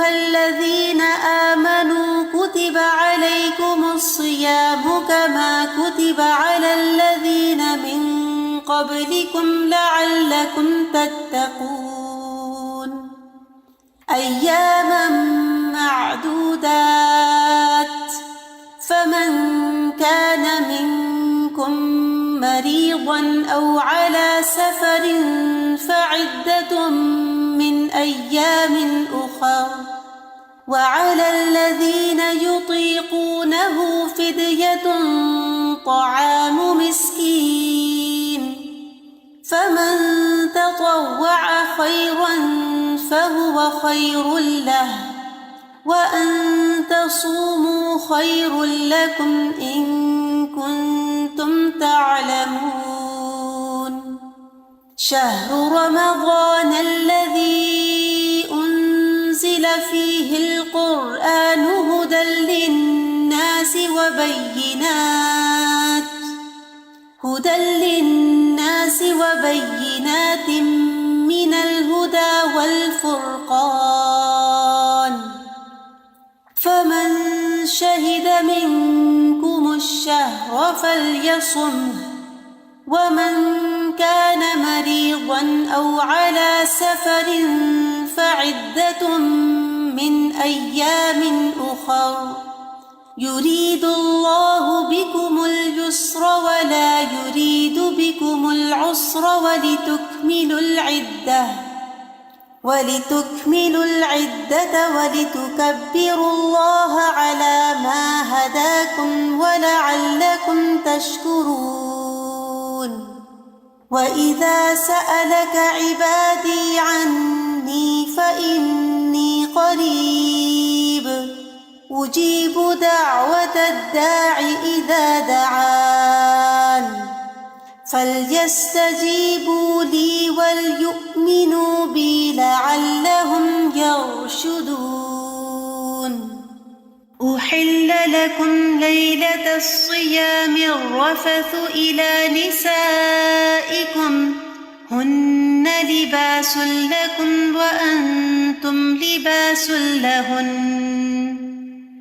أيها الذين آمنوا كتب عليكم الصيام كما كتب على الذين من قبلكم لعلكم تتقون أياما معدودات فمن كان منكم مريضا أو على سفر فعدة من أيام أخر وعلى الذين يطيقونه فدية طعام مسكين فمن تطوع خيرا فهو خير له وأن تصوموا خير لكم إن كنتم تعلمون شهر رمضان الذي أنزل فيه القرآن هدى للناس وبينات من الهدى والفرقان فمن شهد منكم الشهر فليصمه ومن كان مريضا أو على سفر فعدة من أيام أخر يريد الله بكم اليسر ولا يريد بكم العسر ولتكملوا العدة ولتكبروا الله على ما هداكم ولعلكم تشكرون وإذا سألك عبادي عني فإني قريب أجيب دعوة الداع إذا دعان فليستجيبوا لي وليؤمنوا بي لعلهم يرشدون أحل لكم ليلة الصيام الرفث إلى نسائكم هن لباس لكم وأنتم لباس لهن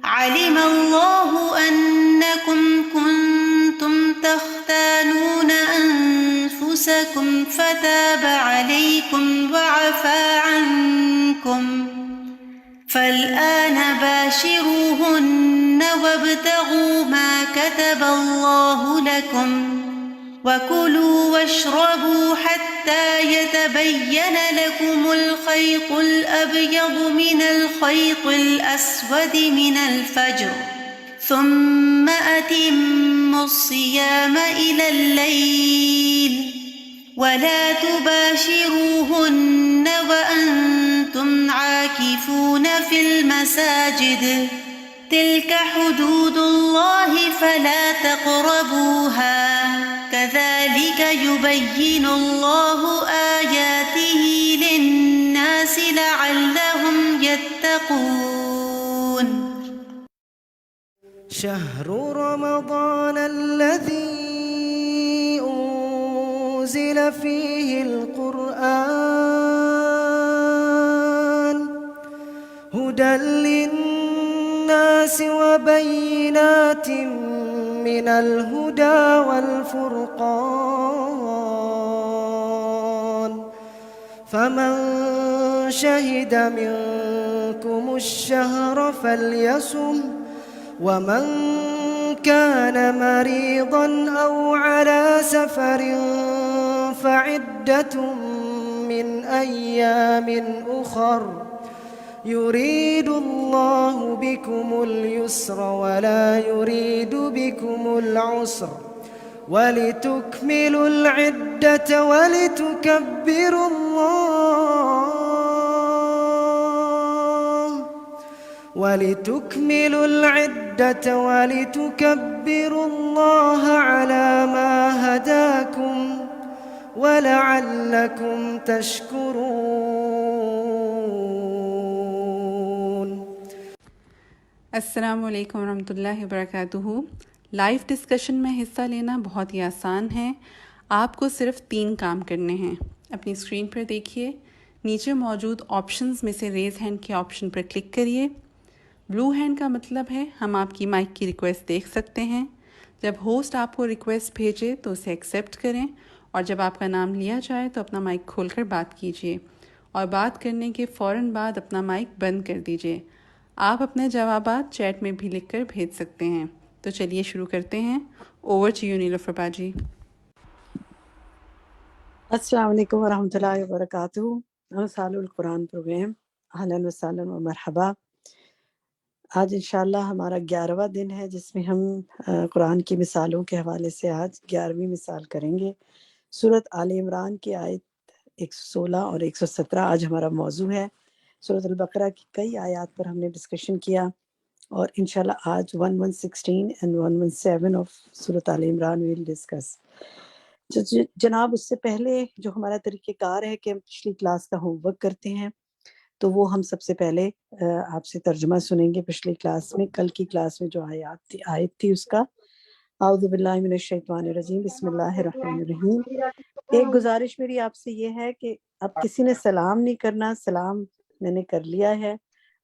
علم الله أنكم كنتم تختانون أنفسكم فتاب عليكم وعفى عنكم فالآن باشروهن وابتغوا ما كتب الله لكم وكلوا واشربوا حتى يتبين لكم الخيط الأبيض من الخيط الأسود من الفجر ثم أتموا الصيام إلى الليل ولا تباشروهن وأنتم عاكفون في المساجد تلك حدود الله فلا تقربوها كذلك يبين الله آياته للناس لعلهم يتقون شهر رمضان الذي أنزل فيه القرآن هدى للناس وبينات من الهدى والفرقان فمن شهد منكم الشهر فليصم ومن كان مريضا أو على سفر فعدة من أيام أخر يريد الله بكم اليسر ولا يريد بكم العسر ولتكملوا العدة ولتكبروا الله على ما هداكم ولعلكم تشكرون. السلام علیکم ورحمۃ اللہ وبرکاتہ۔ لائیو ڈسکشن میں حصہ لینا بہت ہی آسان ہے۔ آپ کو صرف 3 کام کرنے ہیں۔ اپنی اسکرین پر دیکھیے، نیچے موجود آپشنز میں سے ریز ہینڈ کے آپشن پر کلک کریے۔ بلو ہینڈ کا مطلب ہے ہم آپ کی مائک کی ریکویسٹ دیکھ سکتے ہیں۔ جب ہوسٹ آپ کو ریکویسٹ بھیجے تو اسے ایکسیپٹ کریں، اور جب آپ کا نام لیا جائے تو اپنا مائک کھول کر بات کیجیے، اور بات کرنے کے فوراً بعد اپنا مائک بند کر دیجیے۔ آپ اپنے جوابات چیٹ میں بھی لکھ کر بھیج سکتے ہیں۔ تو چلیے شروع کرتے ہیں۔ اوور ٹو یو نیلوفر باجی۔ السلام علیکم ورحمۃ اللہ وبرکاتہ۔ امثال القرآن پروگرام، اہلاً وسہلاً و مرحبا۔ آج انشاءاللہ ہمارا 11واں دن ہے جس میں ہم قرآن کی مثالوں کے حوالے سے آج 11ویں مثال کریں گے۔ سورۃ آل عمران کی آیت 116 اور 117 آج ہمارا موضوع ہے۔ سورۃ البقرہ کی کئی آیات پر ہم نے ڈسکشن کیا، اور انشاءاللہ آج 1116 اینڈ 117 آف سورۃ آل عمران ویل ڈسکس۔ جناب اس سے پہلے جو ہمارا طریقہ کار ہے کہ ہم پچھلی کلاس کا ہوم ورک کرتے ہیں، تو وہ ہم سب سے پہلے آپ سے ترجمہ سنیں گے۔ پچھلی کلاس میں، کل کی کلاس میں جو آیت تھی اس کا، اعوذ باللہ من الشیطان الرجیم، بسم اللہ الرحمن الرحیم۔ ایک گزارش میری آپ سے یہ ہے کہ اب کسی نے سلام نہیں کرنا، سلام میں نے کر لیا ہے،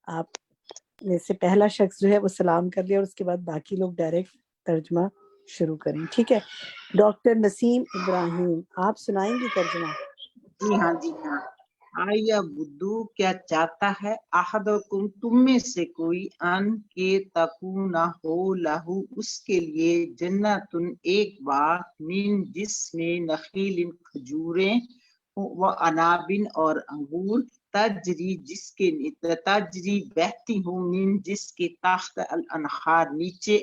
آپ میں سے پہلا شخص جو ہے وہ سلام کر لیا، اور اس کے بعد باقی لوگ ڈائریکٹ ترجمہ شروع کریں، ٹھیک ہے؟ ڈاکٹر نسیم ابراہیم، آپ سنائیں گی ترجمہ؟ جی ہاں آیا بدو، کیا چاہتا ہے احدکم، تم میں سے کوئی، ان کے تکون ہو لہو، اس کے لیے، جنتن ایک باغ، من جس میں نخیل کھجوریں، و انابن اور انگور، تجری جس کے تجری بہتی ہوں، من جس کے تحت الانہار نیچے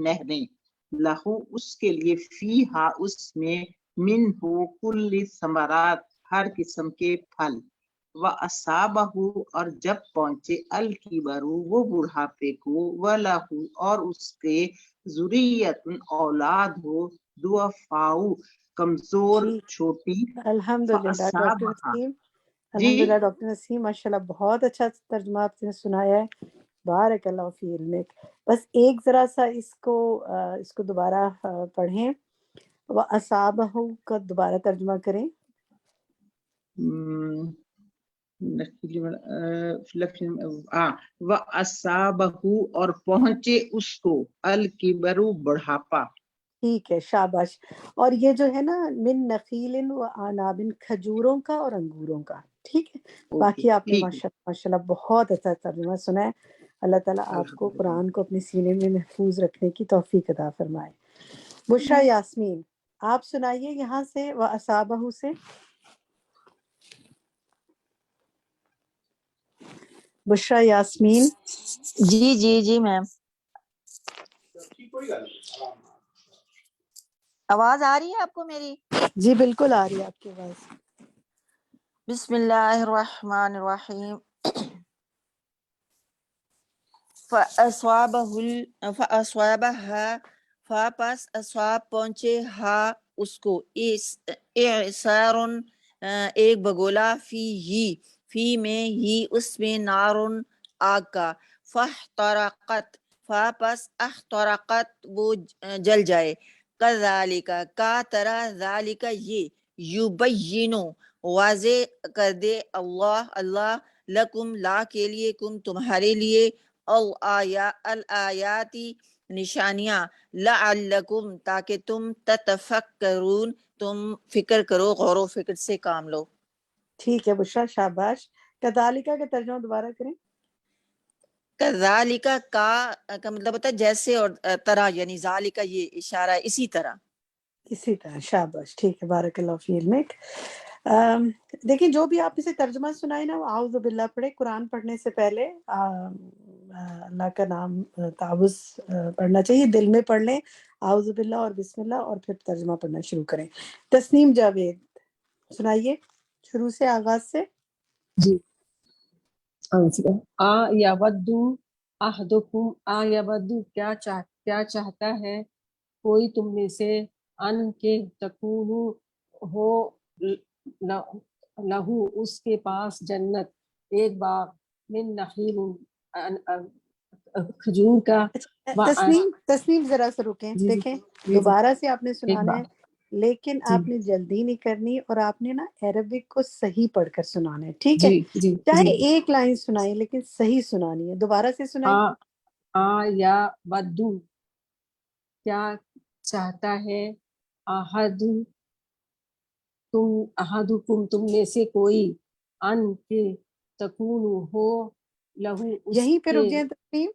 نہریں، لہو اس کے لیے، فیہا اس میں، من ہو کل ثمرات ہر قسم کے پھل، وَأَصَابَهُ اور جب پہنچے، الکبرو وہ بڑھاپے کو، وَلَهُ اور اس کے، ذریۃ اولاد ہو، ضعفاء کمزور ٹھیک، چھوٹی، الحمدللہ ڈاکٹر فَأَصَابَهَا نسیم، جی الحمدللہ ڈاکٹر نسیم، ماشاءاللہ بہت اچھا ترجمہ آپ نے سنایا ہے، بارک اللہ فی علمک۔ بس ایک ذرا سا اس کو دوبارہ پڑھیں، وَأَصَابَهُ کا دوبارہ ترجمہ کریں۔ وَأَصَابَهُ اور پہنچے اس کو، الکبرو بڑھاپا۔ ٹھیک ہے، شاباش۔ اور یہ جو ہے نا، من نخیل و عنابن، کھجوروں کا اور انگوروں کا، ٹھیک ہے؟ اوکے باقی آپ نے ٹھیک ہے، ماشاءاللہ بہت اچھا ترجمہ سنا ہے۔ اللہ تعالیٰ آپ کو الحمدللہ۔ قرآن کو اپنے سینے میں محفوظ رکھنے کی توفیق عطا فرمائے۔ بشریٰ یاسمین، آپ سنائیے یہاں سے وَأَصَابَهُ سے۔ بشریٰ یاسمین، جی میم، آواز آ رہی ہے آپ کو میری؟ جی بالکل آ رہی ہے آپ کی آواز۔ بسم اللہ الرحمن الرحیم۔ فَأَصْوَابَهَا پس اصواب پہنچے، ہا اس کو، اعصار ایک بگولا، فی میں ہی اس میں، نارن آگ کا، فاحترقت پس احترقت وہ جل جائے، کذالک کا طرح، ذالک یہ، یبینو واضح کر دے، اللہ لکم لا کے لیے، کم تمہارے لیے، الآیاتی نشانیاں، لعلکم تاکہ تم تتفکرون تم فکر کرو، غور و فکر سے کام لو۔ ٹھیک ہے بشریٰ، شاباش۔ کذالک کا ترجمہ دوبارہ کریں۔ کذالک کا مطلب ہوتا ہے جیسے، اور طرح یعنی ذالک یہ اشارہ ہے، اسی طرح۔ اسی طرح، شاباش، ٹھیک ہے، بارک اللہ فی علمک۔ دیکھیں جو بھی آپ اسے ترجمہ سنائے نا، وہ اعوذ باللہ پڑھے۔ قرآن پڑھنے سے پہلے اللہ کا نام تعوذ پڑھنا چاہیے، دل میں پڑھ لیں اعوذ باللہ اور بسم اللہ، اور پھر ترجمہ پڑھنا شروع کریں۔ تسنیم جاوید، سنائیے شروع سے، آغاز سے۔ جی آ یودو احدکم، آ یودو کیا چاہتا ہے کوئی تم میں سے، ان کے تکونو ہو لہو اس کے پاس، جنت ایک باغ، من نخیل کھجور کا، تسنیم ذرا سا رکیں، جی دیکھیں جی دوبارہ سے آپ نے ایک سنانا باغ، ہے، لیکن جی آپ نے جلدی نہیں کرنی اور آپ نے نا عربک کو صحیح پڑھ کر سنانا ہے، ٹھیک ہے؟ جی جی چاہے جی ایک لائن سنائیں لیکن صحیح سنانی ہے. دوبارہ سے سنائیں. یا ودو کیا چاہتا ہے، احدکم تم میں سے کوئی، ان کے تکون ہو لہو اس یہیں پہ کے، رک جائیں تسلیم.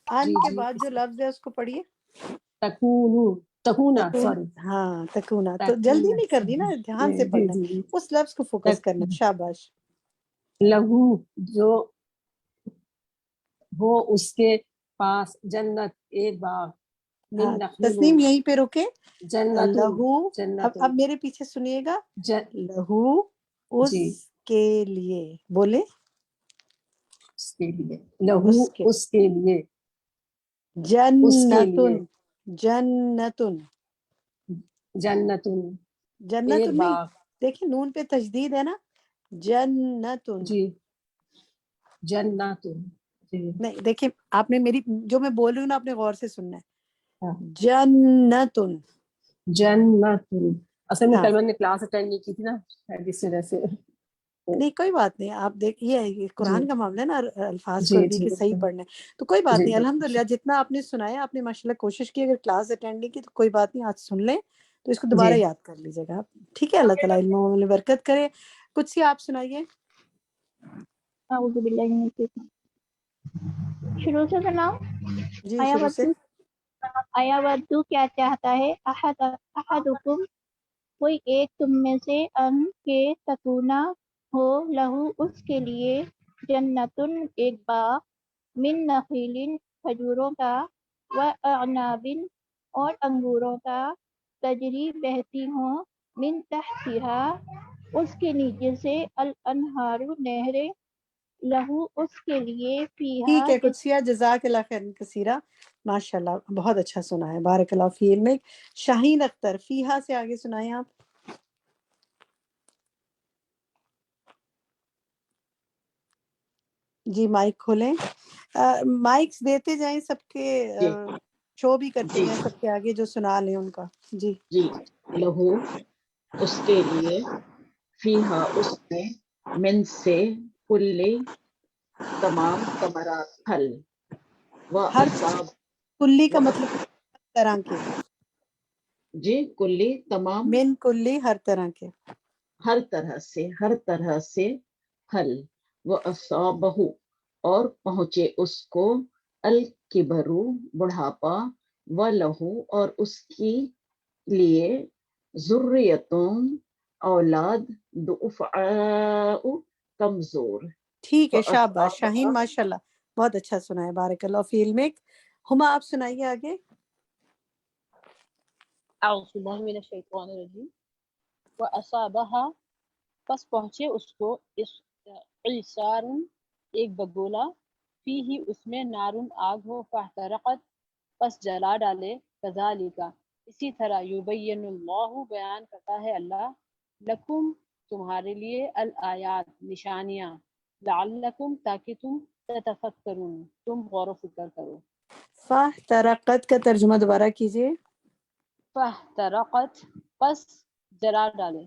ان جی کے جی بعد جو لفظ ہے اس کو پڑھیے. تکونا تکون، سوری ہاں تکونا. تو جلدی تکونا نہیں کرنی نا، دھیان سے جی پڑھنا جی ہے، جی اس لفظ کو فوکس کرنا ہے. شاباش. لہو جو ہو اس کے پاس، جنت ایک باغ، ہاں من نخیل تسلیم یہیں پہ رکے. جنت لہو، جنت اب میرے پیچھے سنیے گا. لہو اس جی کے لیے، بولے اس کے لیے، لہو اس کے، اس کے لیے، اس کے جنتن، لیے جنتن، جنت جنتن ایک نہیں، باغ، دیکھیں نون پہ تشدید ہے نا. جنتن جی جنت جی نہیں، دیکھیں آپ نے میری جو میں بول رہی ہوں نا آپ نے غور سے سننا ہے. ہاں، جنتن. جنت. اصل میں ہاں کل میں نے کلاس اٹینڈ نہیں کی تھی نا، شاید اس وجہ سے. نہیں کوئی بات نہیں. آپ دیکھیے یہ جی قرآن کا معاملہ ہے نا، الفاظ کو جی عربی جی کے صحیح بالکل، پڑھنا ہے تو کوئی بات جی نہیں. بالکل، الحمدللہ جتنا آپ نے سنایا آپ نے ماشاء اللہ کوشش کی. اگر کلاس اٹینڈ نہیں کی تو کوئی بات نہیں، آج سن لیں تو اس کو جی دوبارہ یاد کر لیجیے گا آپ. ٹھیک ہے، اللہ تعالیٰ علم و عمل میں برکت کرے. کچھ سی آپ سنائیے. اعوذ باللہ من الشیطان، شروع سے سناؤ. جی آیا شروع سے. ودو، آیا ودو کیا چاہتا ہے، احدکم کوئی ایک تم میں سے، ان کے تکونا ہو لہو اس کے لیے، جنتن ایک باغ، من نخیل کھجوروں کا، و اعناب اور انگوروں کا، تجری بہتی ہوں، من تحتہا اس کے نیچے سے، الانہار نہریں، لہو اس کے لیے، فیہا ٹھیک ہے قدسیہ، جزاک اللہ خیر کثیرہ. ماشاء اللہ بہت اچھا سنا ہے، بارک اللہ فی علمک. شاہین اختر، فیہا سے آگے سنائیں آپ. جی مائک کھولیں. مائکس دیتے جائیں سب کے، جی شو بھی کرتے جی جائیں سب کے آگے جو سنا لیں ان کا. جی جی. لہو اس کے لیے، فیہا اس میں، من سے، کلی تمام، ثمرات پھل، و ہر اصاب، کلی و کا مطلب طرح کے، جی کلی تمام، من کلی ہر طرح کے. ہر طرح سے پھل، و اصابہ اور پہنچے اس کو، الکبرو بڑھاپا، و لہو اور اس کی لیے، ذریتوں اولاد، ضعفاء کمزور، ٹھیک ہے شاباش شاہین، وَأَصَابَهَا ماشاء اللہ بہت اچھا سنا ہے، بارک اللہ فی علمک. ہما آپ سنائیے آگے. اعوذ باللہ من الشیطان الرجیم، وَأَصَابَهَا پس پہنچے اس کو، عِصَارٌ ایک بگولا، فیہ اس میں، نارٌ آگ ہو، فاحترقت پس جلا ڈالے، کذالک اسی طرح، یبین اللہ بیان کرتا ہے اللہ، لکم تمہارے لیے، الآیات نشانیاں، لعلکم تاکہ تم، تتفکرون تم غور و فکر کرو. فاحترقت کا ترجمہ دوبارہ کیجیے. فاحترقت پس جلا ڈالے،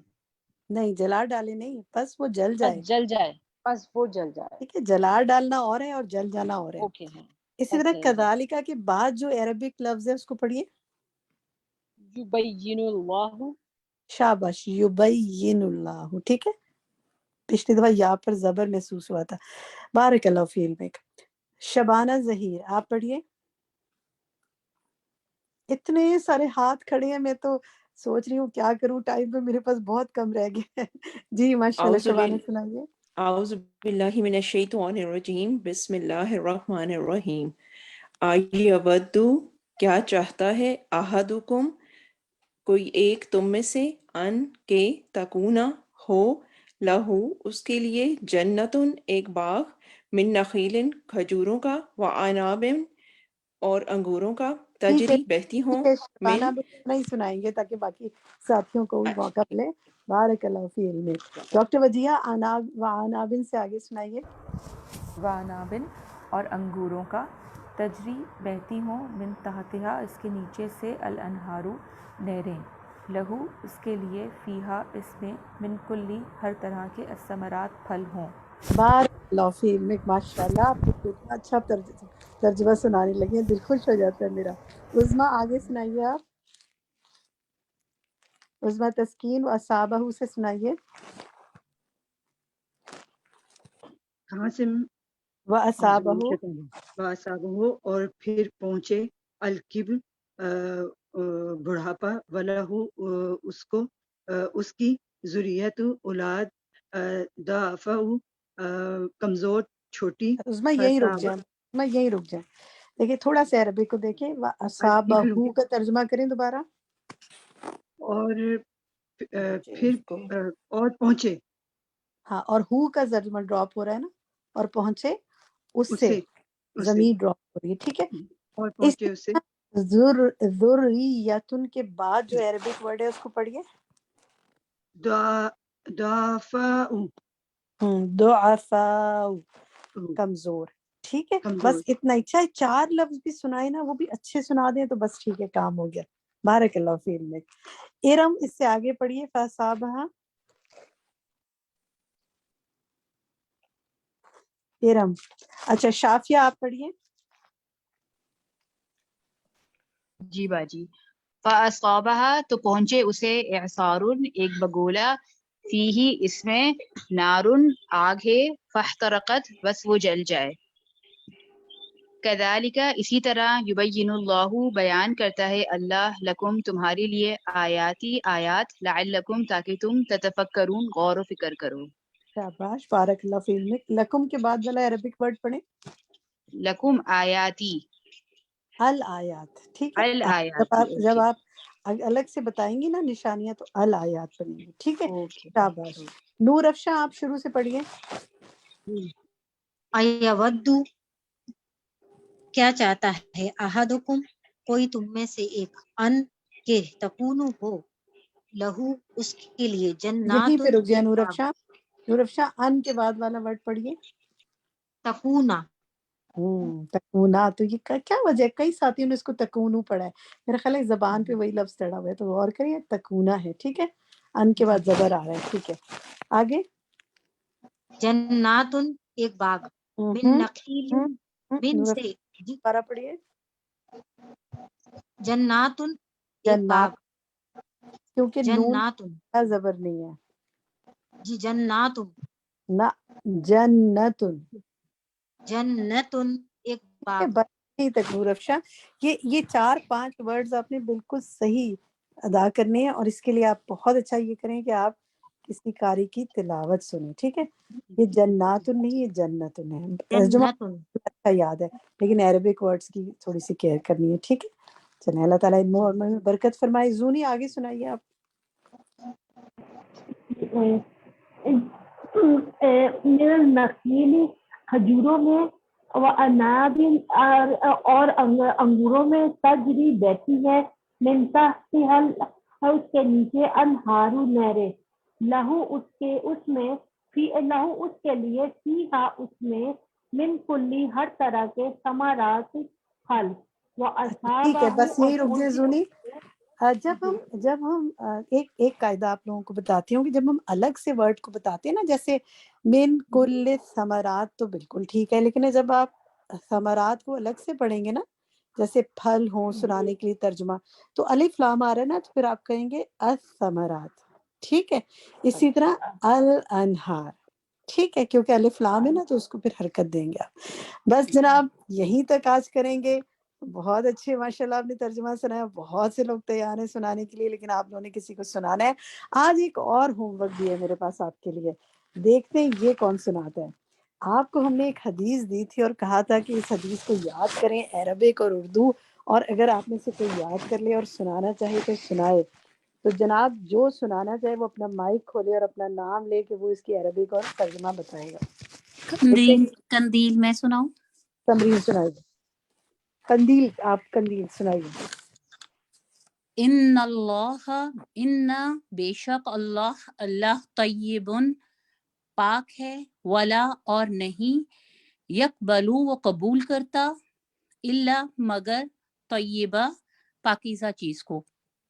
نہیں جلا ڈالے نہیں، بس وہ جل پس جائے. جل جائے، پس وہ جل جائے. ٹھیک ہے، جلا ڈالنا اور ہے اور جل جانا اور ہے. اوکے ہے، اسی بس طرح صحیح ہے. کذالکا کے بعد جو عربک لفظ ہے اس کو پڑھیے. یبین اللہ، شاباش، یبین اللہ. ٹھیک ہے، پچھلی دفعہ یا پر زبر محسوس ہوا تھا. بارک اللہ فی علمک. شبانہ ظہیر آپ پڑھیے. اتنے سارے ہاتھ کھڑے ہیں، میں تو سوچ رہی ہوں کیا کروں، ٹائم پہ میرے پاس بہت کم رہ گئے. جی ماشاء اللہ شبانہ سنائیے. اعوذ باللہ من الشیطان الرجیم، بسم اللہ الرحمن الرحیم. ایودو کیا چاہتا ہے، احدکم کوئی ایک تم میں سے، ان کے تکونا ہو لہو اس کے لیے، جنتن ایک باغ، من نخیل کھجوروں کا، وعناب اور انگوروں کا، ٹھیک ہے تجری بہتی ٹھیک ہوں ہے، شبانہ من. بھی اتنا ہی سنائیں گے تاکہ باقی ساتھیوں کو بھی موقع ملے. بارک اللہ فی علمک. ڈاکٹر وجیہ عنابن سے آگے سنائیے. وعنابن اور انگوروں کا، تجری بہتی ہوں، من تحتہا اس کے نیچے سے، الانہارو نہریں. لہو اس کے لیے فیہا اس میں من کلی ہر طرح کے الثمرات پھل ہوں. بارک اللہ فیک، ماشاء اللہ آپ کو اتنا اچھا ترجمہ سنانے لگے ہیں، دل خوش ہو جاتا ہے میرا. عظمیٰ آگے سنائیے آپ. عظمیٰ تسکین و اصابہ سے سنائیے. عاصم و اعوذ باللہ من اصابہ. الشیطان الرجیم وَأَصَابَهُ اور پھر پہنچے الکبر بڑھاپا ولہ اس کو اس کی ذریت اولاد ضعفہ کمزور چھوٹی عظمیٰ یہیں رک فصاب جائیں، عظمیٰ یہیں رک جائیں. دیکھیں تھوڑا سا عربی کو دیکھیں. و اصابہ الکبر کا ترجمہ کریں دوبارہ. اور پھر اس کو اور پہنچے ہاں، اور ہو کا ترجمہ ڈراپ ہو رہا ہے نا، اور پہنچے اس سے اسے ضمیر ڈراپ ہو رہی ہے. ٹھیک ہے. اور اس پہنچے اسے ذریتن کے بعد جو عربک ورڈ ہے اس کو پڑھیے. ضعفاء ضعفاء کمزور. ٹھیک ہے، کمزور. بس اتنا ہی. چاہے 4 لفظ بھی سنائے نا، وہ بھی اچھے سنا دیں تو بس ٹھیک ہے، کام ہو گیا. بارک اللہ فیک میں. ارم اس سے آگے پڑھیے. فاصابہ ارم. اچھا شافیہ آپ پڑھیے. جی باجی. فَأَصَابَهَا تو پہنچے اسے اعصار ایک بگولا فیہی اس میں نارن آگ ہے فاحترقت بس وہ جل جائے. کذالک اسی طرح یبین اللہ بیان کرتا ہے اللہ لکم تمہارے لیے آیاتی آیات لعلکم تاکہ تم تتفکرون غور و فکر کرو. شاباش، بارک اللہ فیک میں. لکم کے بعد والا عربک ورڈ پڑھیں. لکم آیاتی الآیات. ٹھیک ہے. الآیاتی. جب اوکے آپ الگ سے بتائیں گی نا نشانیاں تو الآیات پڑھیں گے. ٹھیک ہے. اوکے. شاباش. نور افشاں آپ شروع سے پڑھیے. ایودو کیا چاہتا ہے احدکم کوئی تم میں سے ایک ان کے تکونو ہو لہو اس کے لیے یہیں جناتن پہ رک جائے ایک نور باغ افشاں. نور افشاں ان کے بعد والا ورڈ پڑھیے. تکونا تکونا. تو یہ کیا وجہ ہے؟ کئی ساتھیوں نے اس کو تکونو پڑھا ہے. میرا خیال ہے زبان پہ وہی لفظ چڑھا ہوا ہے، تو غور کریے. تکونا ہے. ٹھیک ہے. ان کے بعد زبر آ رہا ہے. ٹھیک ہے. آگے. جناتن ایک باغ من نخیل من نور سے جی پارا پڑھیے. جناتن ایک جنات، باغ کیونکہ نون جناتن کا زبر نہیں ہے. جی جناتن نہ جنتن. جنتن ایک ٹھیک ہے. باغ. بس یہیں تک نور افشاں. یہ 4-5 ورڈز آپ نے بالکل صحیح ادا کرنے ہیں، اور اس کے لیے آپ بہت اچھا یہ کریں کہ آپ کسی قاری کی تلاوت سنیں. ٹھیک ہے. یہ جناتن نہیں، یہ جنتن ہے. ترجمہ جنتن اچھا یاد ہے، لیکن عربک ورڈز کی تھوڑی سی کیئر کرنی ہے. ٹھیک ہے. چلیں اللہ تعالیٰ علم و عمل میں برکت فرمائے. زونی آگے سنائیے آپ. من النخیل کھجوروں میں و اناب اور انگوروں میں تجری بیٹھی ہے من تحتها اس کے نیچے انہار نہریں لہو اس میں فی لہو اس کے لیے فیہا اس میں من کلی ہر طرح کے ثمرات پھل و ٹھیک ہے، اصحابہ بس اور یہی رک جائے زونی. جب ہم ایک قاعدہ آپ لوگوں کو بتاتی ہوں کہ جب ہم الگ سے ورڈ کو بتاتے ہیں نا، جیسے من کل ثمرات تو بالکل ٹھیک ہے، لیکن جب آپ ثمرات کو الگ سے پڑھیں گے نا، جیسے پھل ہوں سنانے کے لیے ترجمہ، تو الف لام آ رہا ہے نا، تو پھر آپ کہیں گے الثمرات. ٹھیک ہے. اسی طرح الانہار. ٹھیک ہے، کیونکہ الف لام ہے نا تو اس کو پھر حرکت دیں گے آپ. بس جناب یہیں تک آج کریں گے. بہت اچھے ماشاءاللہ آپ نے ترجمہ سنایا. بہت سے لوگ تیار ہیں سنانے کے لیے، لیکن آپ لوگوں نے کسی کو سنانا ہے. آج ایک اور ہوم ورک بھی ہے میرے پاس آپ کے لیے. دیکھتے ہیں یہ کون سناتا ہے. آپ کو ہم نے ایک حدیث دی تھی اور کہا تھا کہ اس حدیث کو یاد کریں، عربک اور اردو، اور اگر آپ میں سے کوئی یاد کر لے اور سنانا چاہے تو سنائے. تو جناب جو سنانا چاہے وہ اپنا مائک کھولے اور اپنا نام لے کہ وہ اس کی عربک اور ترجمہ بتائے گا. قندیل میں سناؤں؟ تمرین سنائے گا. قندیل، آپ قندیل سنائیے. ان بے شک اللہ طیبن پاک ہے، ولا اور نہیں، یقبلو وہ قبول کرتا، الا مگر طیبہ پاکیزہ چیز کو.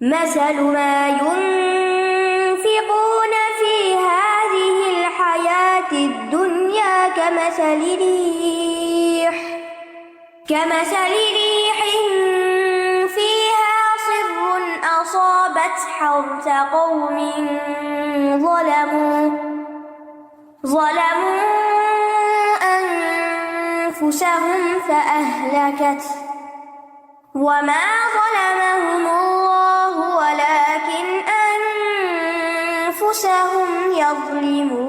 مثل ما ينفقون في هذه الحياة الدنيا كمثل ريح فيها صر أصابت حرث قوم ظلموا أنفسهم فأهلكت وما ظلمهم الله ولكن أنفسهم يظلمون।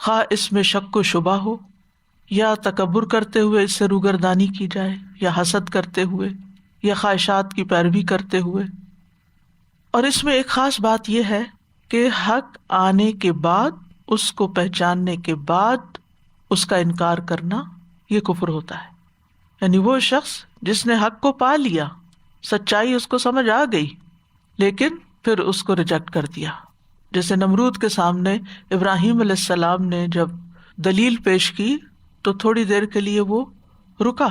خواہ اس میں شک و شبہ ہو یا تکبر کرتے ہوئے اس سے روگردانی کی جائے، یا حسد کرتے ہوئے، یا خواہشات کی پیروی کرتے ہوئے۔ اور اس میں ایک خاص بات یہ ہے کہ حق آنے کے بعد، اس کو پہچاننے کے بعد اس کا انکار کرنا یہ کفر ہوتا ہے۔ یعنی وہ شخص جس نے حق کو پا لیا، سچائی اس کو سمجھ آ گئی، لیکن پھر اس کو ریجیکٹ کر دیا۔ جیسے نمرود کے سامنے ابراہیم علیہ السلام نے جب دلیل پیش کی تو تھوڑی دیر کے لیے وہ رکا،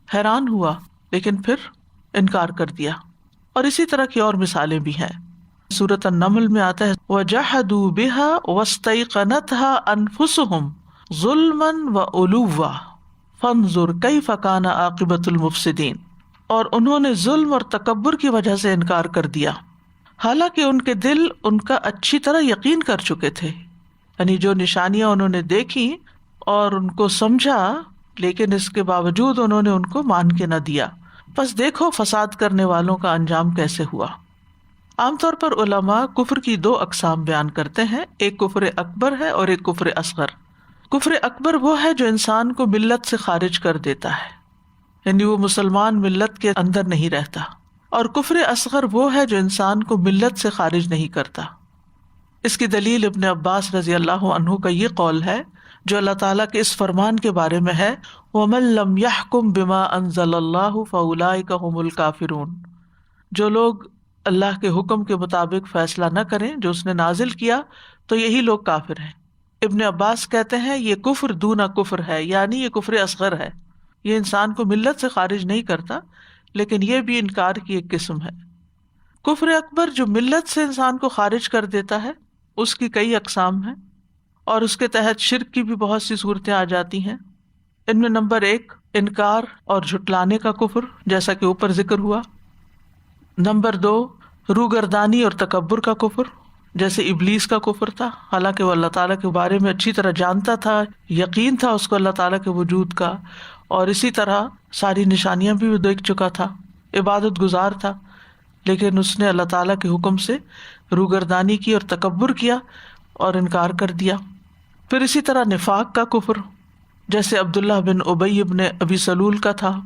حیران ہوا، لیکن پھر انکار کر دیا۔ اور اسی طرح کی اور مثالیں بھی ہیں۔ سورۃ النمل میں آتا ہے وَجَحَدُوا بِهَا وَاسْتَيْقَنَتْهَا أَنفُسُهُمْ ظُلْمًا وَعُلُوًّا فَانظُرْ كَيْفَ كَانَ عَاقِبَةُ الْمُفْسِدِينَ۔ اور انہوں نے ظلم اور تکبر کی وجہ سے انکار کر دیا، حالانکہ ان کے دل ان کا اچھی طرح یقین کر چکے تھے۔ یعنی جو نشانیاں انہوں نے دیکھی اور ان کو سمجھا، لیکن اس کے باوجود انہوں نے ان کو مان کے نہ دیا۔ پس دیکھو فساد کرنے والوں کا انجام کیسے ہوا۔ عام طور پر علماء کفر کی دو اقسام بیان کرتے ہیں، ایک کفر اکبر ہے اور ایک کفر اصغر۔ کفر اکبر وہ ہے جو انسان کو ملت سے خارج کر دیتا ہے، یعنی وہ مسلمان ملت کے اندر نہیں رہتا، اور کفر اصغر وہ ہے جو انسان کو ملت سے خارج نہیں کرتا۔ اس کی دلیل ابن عباس رضی اللہ عنہ کا یہ قول ہے جو اللہ تعالیٰ کے اس فرمان کے بارے میں ہے وَمَن لَّمْ يَحْكُم بِمَا أَنزَلَ اللَّهُ فَأُولَٰئِكَ هُمُ الْكَافِرُونَ۔ جو لوگ اللہ کے حکم کے مطابق فیصلہ نہ کریں جو اس نے نازل کیا تو یہی لوگ کافر ہیں۔ ابن عباس کہتے ہیں یہ کفر دونہ کفر ہے، یعنی یہ کفر اصغر ہے، یہ انسان کو ملت سے خارج نہیں کرتا، لیکن یہ بھی انکار کی ایک قسم ہے۔ کفر اکبر جو ملت سے انسان کو خارج کر دیتا ہے، اس کی کئی اقسام ہیں، اور اس کے تحت شرک کی بھی بہت سی صورتیں آ جاتی ہیں۔ ان میں نمبر 1 انکار اور جھٹلانے کا کفر، جیسا کہ اوپر ذکر ہوا۔ نمبر 2 روگردانی اور تکبر کا کفر، جیسے ابلیس کا کفر تھا، حالانکہ وہ اللہ تعالیٰ کے بارے میں اچھی طرح جانتا تھا، یقین تھا اس کو اللہ تعالیٰ کے وجود کا، اور اسی طرح ساری نشانیاں بھی وہ دیکھ چکا تھا، عبادت گزار تھا، لیکن اس نے اللہ تعالیٰ کے حکم سے روگردانی کی اور تکبر کیا اور انکار کر دیا۔ پھر اسی طرح نفاق کا کفر، جیسے عبداللہ بن ابی بن ابی سلول کا تھا،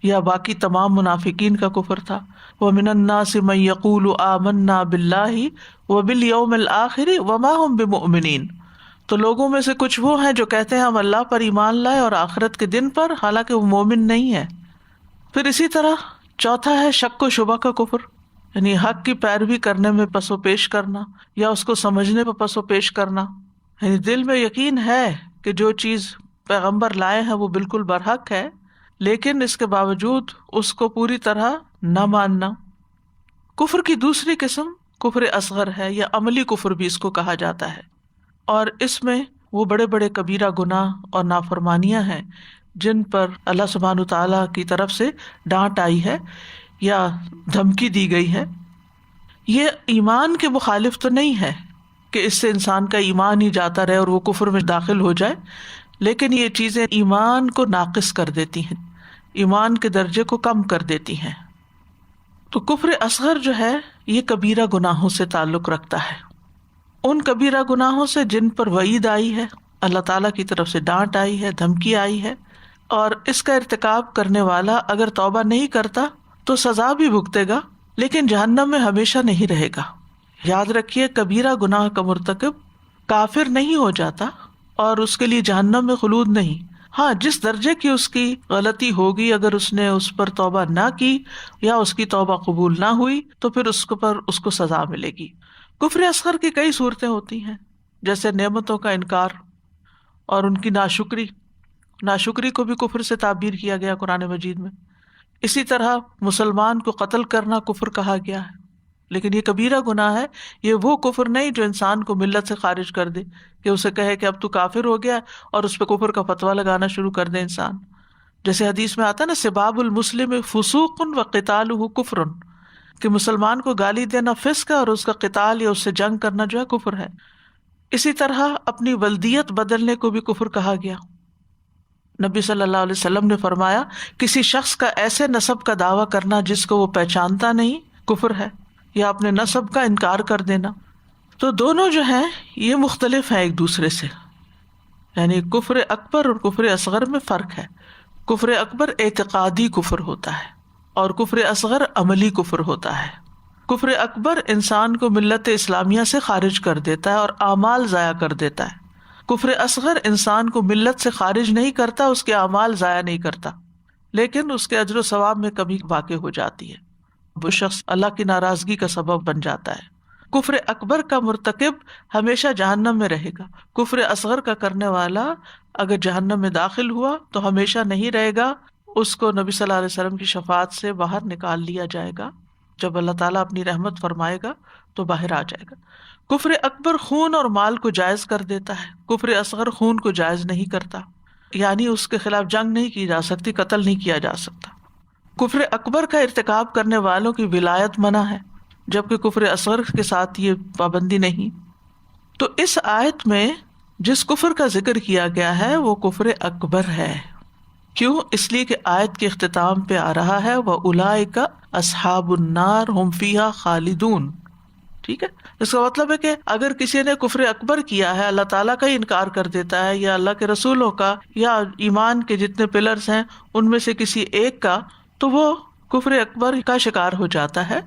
یا باقی تمام منافقین کا کفر تھا۔ وَمِنَ النَّاسِ مَن يَقُولُ آمَنَّا بِاللَّهِ وَبِالْيَوْمِ الْآخِرِ وَمَا هُمْ بِمُؤْمِنِينَ۔ تو لوگوں میں سے کچھ وہ ہیں جو کہتے ہیں ہم اللہ پر ایمان لائے اور آخرت کے دن پر، حالانکہ وہ مومن نہیں ہے۔ پھر اسی طرح چوتھا ہے شک و شبہ کا کفر، یعنی حق کی پیروی کرنے میں پس و پیش کرنا یا اس کو سمجھنے میں پس و پیش کرنا، یعنی دل میں یقین ہے کہ جو چیز پیغمبر لائے ہیں وہ بالکل برحق ہے، لیکن اس کے باوجود اس کو پوری طرح نہ ماننا۔ کفر کی دوسری قسم کفر اصغر ہے، یا عملی کفر بھی اس کو کہا جاتا ہے، اور اس میں وہ بڑے بڑے کبیرہ گناہ اور نافرمانیاں ہیں جن پر اللہ سبحانہ تعالیٰ کی طرف سے ڈانٹ آئی ہے یا دھمکی دی گئی ہے۔ یہ ایمان کے مخالف تو نہیں ہے کہ اس سے انسان کا ایمان ہی جاتا رہے اور وہ کفر میں داخل ہو جائے، لیکن یہ چیزیں ایمان کو ناقص کر دیتی ہیں، ایمان کے درجے کو کم کر دیتی ہیں۔ تو کفر اصغر جو ہے یہ کبیرہ گناہوں سے تعلق رکھتا ہے، ان کبیرہ گناہوں سے جن پر وعید آئی ہے، اللہ تعالیٰ کی طرف سے ڈانٹ آئی ہے، دھمکی آئی ہے، اور اس کا ارتکاب کرنے والا اگر توبہ نہیں کرتا تو سزا بھی بھگتے گا، لیکن جہنم میں ہمیشہ نہیں رہے گا۔ یاد رکھیے کبیرہ گناہ کا مرتکب کافر نہیں ہو جاتا اور اس کے لیے جہنم میں خلود نہیں، ہاں جس درجے کی اس کی غلطی ہوگی، اگر اس نے اس پر توبہ نہ کی یا اس کی توبہ قبول نہ ہوئی تو پھر اس کو سزا ملے گی۔ کفر اصغر کی کئی صورتیں ہوتی ہیں، جیسے نعمتوں کا انکار اور ان کی ناشکری کو بھی کفر سے تعبیر کیا گیا قرآن مجید میں۔ اسی طرح مسلمان کو قتل کرنا کفر کہا گیا ہے، لیکن یہ کبیرہ گناہ ہے، یہ وہ کفر نہیں جو انسان کو ملت سے خارج کر دے، کہ اسے کہے کہ اب تو کافر ہو گیا اور اس پہ کفر کا فتویٰ لگانا شروع کر دے انسان۔ جیسے حدیث میں آتا ہے نا سباب المسلم فسوق وقتالہ کفر، کہ مسلمان کو گالی دینا فسق ہے اور اس کا قتال یا اس سے جنگ کرنا جو ہے کفر ہے۔ اسی طرح اپنی ولدیت بدلنے کو بھی کفر کہا گیا۔ نبی صلی اللہ علیہ وسلم نے فرمایا کسی شخص کا ایسے نسب کا دعویٰ کرنا جس کو وہ پہچانتا نہیں کفر ہے، یا اپنے نسب کا انکار کر دینا۔ تو دونوں جو ہیں یہ مختلف ہیں ایک دوسرے سے، یعنی کفر اکبر اور کفر اصغر میں فرق ہے. کفر اکبر اعتقادی کفر ہوتا ہے اور کفر اصغر عملی کفر ہوتا ہے. کفر اکبر انسان کو ملت اسلامیہ سے خارج کر دیتا ہے اور اعمال ضائع کر دیتا ہے. کفر اصغر انسان کو ملت سے خارج نہیں کرتا، اس کے اعمال ضائع نہیں کرتا، لیکن اس کے اجر و ثواب میں کمی واقع ہو جاتی ہے. وہ شخص اللہ کی ناراضگی کا سبب بن جاتا ہے. کفر اکبر کا مرتکب ہمیشہ جہنم میں رہے گا. کفر اصغر کا کرنے والا اگر جہنم میں داخل ہوا تو ہمیشہ نہیں رہے گا، اس کو نبی صلی اللہ علیہ وسلم کی شفاعت سے باہر نکال لیا جائے گا. جب اللہ تعالیٰ اپنی رحمت فرمائے گا تو باہر آ جائے گا. کفر اکبر خون اور مال کو جائز کر دیتا ہے، کفر اصغر خون کو جائز نہیں کرتا، یعنی اس کے خلاف جنگ نہیں کی جا سکتی، قتل نہیں کیا جا سکتا. کفر اکبر کا ارتکاب کرنے والوں کی ولایت منع ہے، جبکہ کفر اصغر کے ساتھ یہ پابندی نہیں. تو اس آیت میں جس کفر کا ذکر کیا گیا ہے وہ کفر اکبر ہے. کیوں؟ اس لیے کہ آیت کے اختتام پہ آ رہا ہے وَأُولَٰئِکَ أَصْحَابُ النَّارِ هُمْ فِيهَا خَالِدُونَ. ٹھیک ہے، اس کا مطلب ہے کہ اگر کسی نے کفر اکبر کیا ہے، اللہ تعالیٰ کا ہی انکار کر دیتا ہے یا اللہ کے رسولوں کا یا ایمان کے جتنے پلرز ہیں ان میں سے کسی ایک کا، تو وہ کفر اکبر کا شکار ہو جاتا ہے.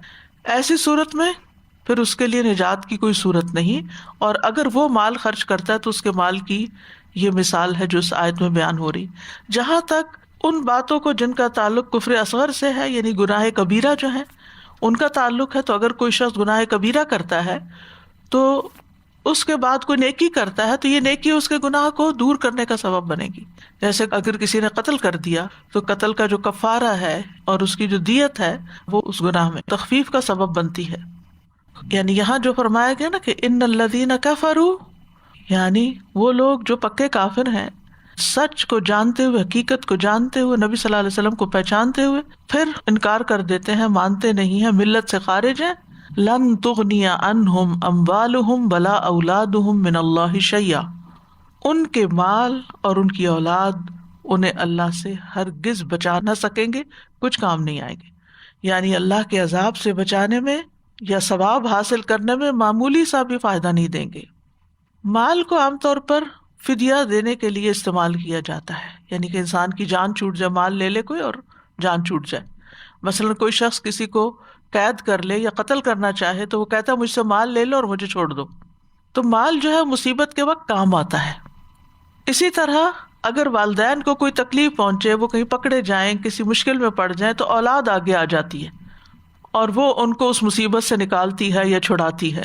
ایسی صورت میں پھر اس کے لیے نجات کی کوئی صورت نہیں. اور اگر وہ مال خرچ کرتا ہے تو اس کے مال کی یہ مثال ہے جو اس آیت میں بیان ہو رہی. جہاں تک ان باتوں کو جن کا تعلق کفر اصغر سے ہے، یعنی گناہ کبیرہ جو ہیں ان کا تعلق ہے، تو اگر کوئی شخص گناہ کبیرہ کرتا ہے تو اس کے بعد کوئی نیکی کرتا ہے تو یہ نیکی اس کے گناہ کو دور کرنے کا سبب بنے گی. جیسے اگر کسی نے قتل کر دیا تو قتل کا جو کفارہ ہے اور اس کی جو دیت ہے وہ اس گناہ میں تخفیف کا سبب بنتی ہے. یعنی یہاں جو فرمایا گیا نا کہ ان الذین کفروا، یعنی وہ لوگ جو پکے کافر ہیں، سچ کو جانتے ہوئے، حقیقت کو جانتے ہوئے، نبی صلی اللہ علیہ وسلم کو پہچانتے ہوئے پھر انکار کر دیتے ہیں، مانتے نہیں ہیں، ملت سے خارج ہیں. لن تغنی عنہم اموالہم ولا اولادہم من اللہ شیئا، ان کے مال اور ان کی اولاد انہیں اللہ سے ہرگز بچا نہ سکیں گے، کچھ کام نہیں آئیں گے. یعنی اللہ کے عذاب سے بچانے میں یا ثواب حاصل کرنے میں معمولی سا بھی فائدہ نہیں دیں گے. مال کو عام طور پر فدیہ دینے کے لیے استعمال کیا جاتا ہے، یعنی کہ انسان کی جان چھوٹ جائے، مال لے لے کوئی اور جان چھوٹ جائے. مثلا کوئی شخص کسی کو قید کر لے یا قتل کرنا چاہے تو وہ کہتا ہے مجھ سے مال لے لو اور مجھے چھوڑ دو. تو مال جو ہے مصیبت کے وقت کام آتا ہے. اسی طرح اگر والدین کو کوئی تکلیف پہنچے، وہ کہیں پکڑے جائیں، کسی مشکل میں پڑ جائیں، تو اولاد آگے آ جاتی ہے اور وہ ان کو اس مصیبت سے نکالتی ہے یا چھڑاتی ہے.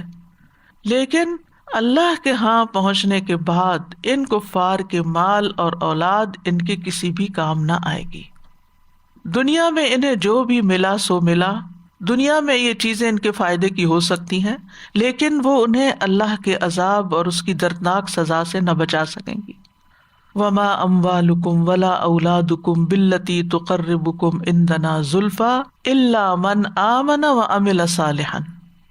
لیکن اللہ کے ہاں پہنچنے کے بعد ان کفار کے مال اور اولاد ان کے کسی بھی کام نہ آئے گی. دنیا میں انہیں جو بھی ملا سو ملا، دنیا میں یہ چیزیں ان کے فائدے کی ہو سکتی ہیں، لیکن وہ انہیں اللہ کے عذاب اور اس کی دردناک سزا سے نہ بچا سکیں گی. وما اموالکم ولا اولادکم باللتی تقربکم عندنا زلفا الا من آمن وعمل صالحا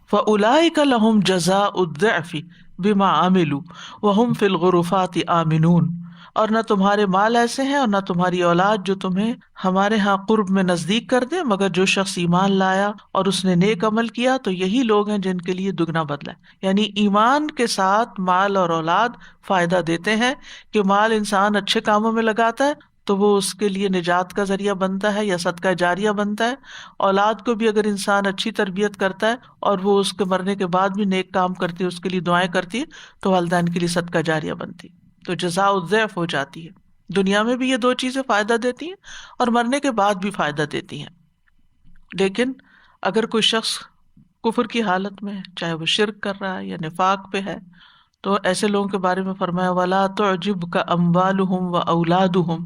فاولئک لهم جزاء الضعف بما عملوا وهم فی الغرفات آمنون. اور نہ تمہارے مال ایسے ہیں اور نہ تمہاری اولاد جو تمہیں ہمارے ہاں قرب میں نزدیک کر دے، مگر جو شخص ایمان لایا اور اس نے نیک عمل کیا تو یہی لوگ ہیں جن کے لیے دگنا بدلہ ہے. یعنی ایمان کے ساتھ مال اور اولاد فائدہ دیتے ہیں کہ مال انسان اچھے کاموں میں لگاتا ہے تو وہ اس کے لیے نجات کا ذریعہ بنتا ہے یا صدقہ جاریہ بنتا ہے. اولاد کو بھی اگر انسان اچھی تربیت کرتا ہے اور وہ اس کے مرنے کے بعد بھی نیک کام کرتی ہے، اس کے لیے دعائیں کرتی ہے، تو والدین کے لیے صدقہ جاریہ بنتی ہے، تو جزاء الضعف ہو جاتی ہے. دنیا میں بھی یہ دو چیزیں فائدہ دیتی ہیں اور مرنے کے بعد بھی فائدہ دیتی ہیں. لیکن اگر کوئی شخص کفر کی حالت میں ہے، چاہے وہ شرک کر رہا ہے یا نفاق پہ ہے، تو ایسے لوگوں کے بارے میں فرمایا وَلَا تُعْجِبْكَ أَمْوَالُهُمْ وَأَوْلَادُهُمْ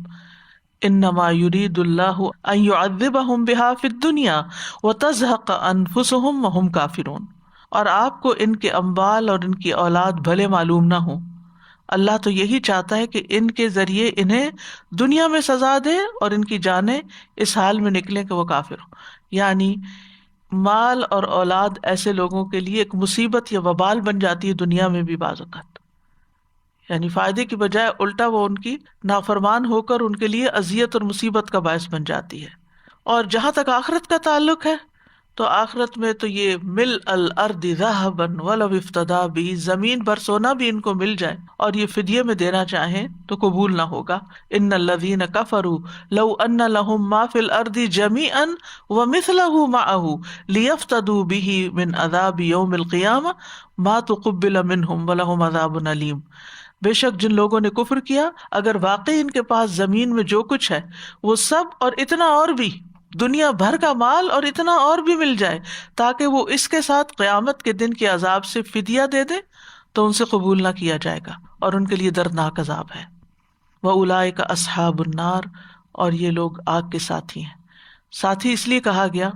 إِنَّمَا يُرِيدُ اللَّهُ أَن يُعَذِّبَهُمْ بِهَا فِي الدُّنْيَا وَتَزْهَقَ أَنفُسُهُمْ وَهُمْ كَافِرُونَ. اور آپ کو ان کے اموال اور ان کی اولاد بھلے معلوم نہ ہوں، اللہ تو یہی چاہتا ہے کہ ان کے ذریعے انہیں دنیا میں سزا دے اور ان کی جانیں اس حال میں نکلیں کہ وہ کافر ہوں. یعنی مال اور اولاد ایسے لوگوں کے لیے ایک مصیبت یا وبال بن جاتی ہے دنیا میں بھی بعض اوقات، یعنی فائدے کی بجائے الٹا وہ ان کی نافرمان ہو کر ان کے لیے اذیت اور مصیبت کا باعث بن جاتی ہے. اور جہاں تک آخرت کا تعلق ہے تو آخرت میں تو یہ مل الارض ذهبا ولو افتدى به، زمین پر سونا بھی ان کو مل جائے اور یہ فدیے میں دینا چاہیں تو قبول نہ ہوگا. ان الذين كفروا لو ان لهم ما في الارض جميعا ومثله معه ليفتدوا به من عذاب يوم القيامة ما تقبل منهم ولهم عذاب أليم. بے شک جن لوگوں نے کفر کیا اگر واقعی ان کے پاس زمین میں جو کچھ ہے وہ سب اور اتنا اور بھی، دنیا بھر کا مال اور اتنا اور بھی مل جائے تاکہ وہ اس کے ساتھ قیامت کے دن کے عذاب سے فدیہ دے دیں تو ان سے قبول نہ کیا جائے گا اور ان کے لیے دردناک عذاب ہے. وَأُولَٰئِكَ أَصْحَابُ النَّارِ، اور یہ لوگ آگ کے ساتھی ہیں. ساتھی اس لیے کہا گیا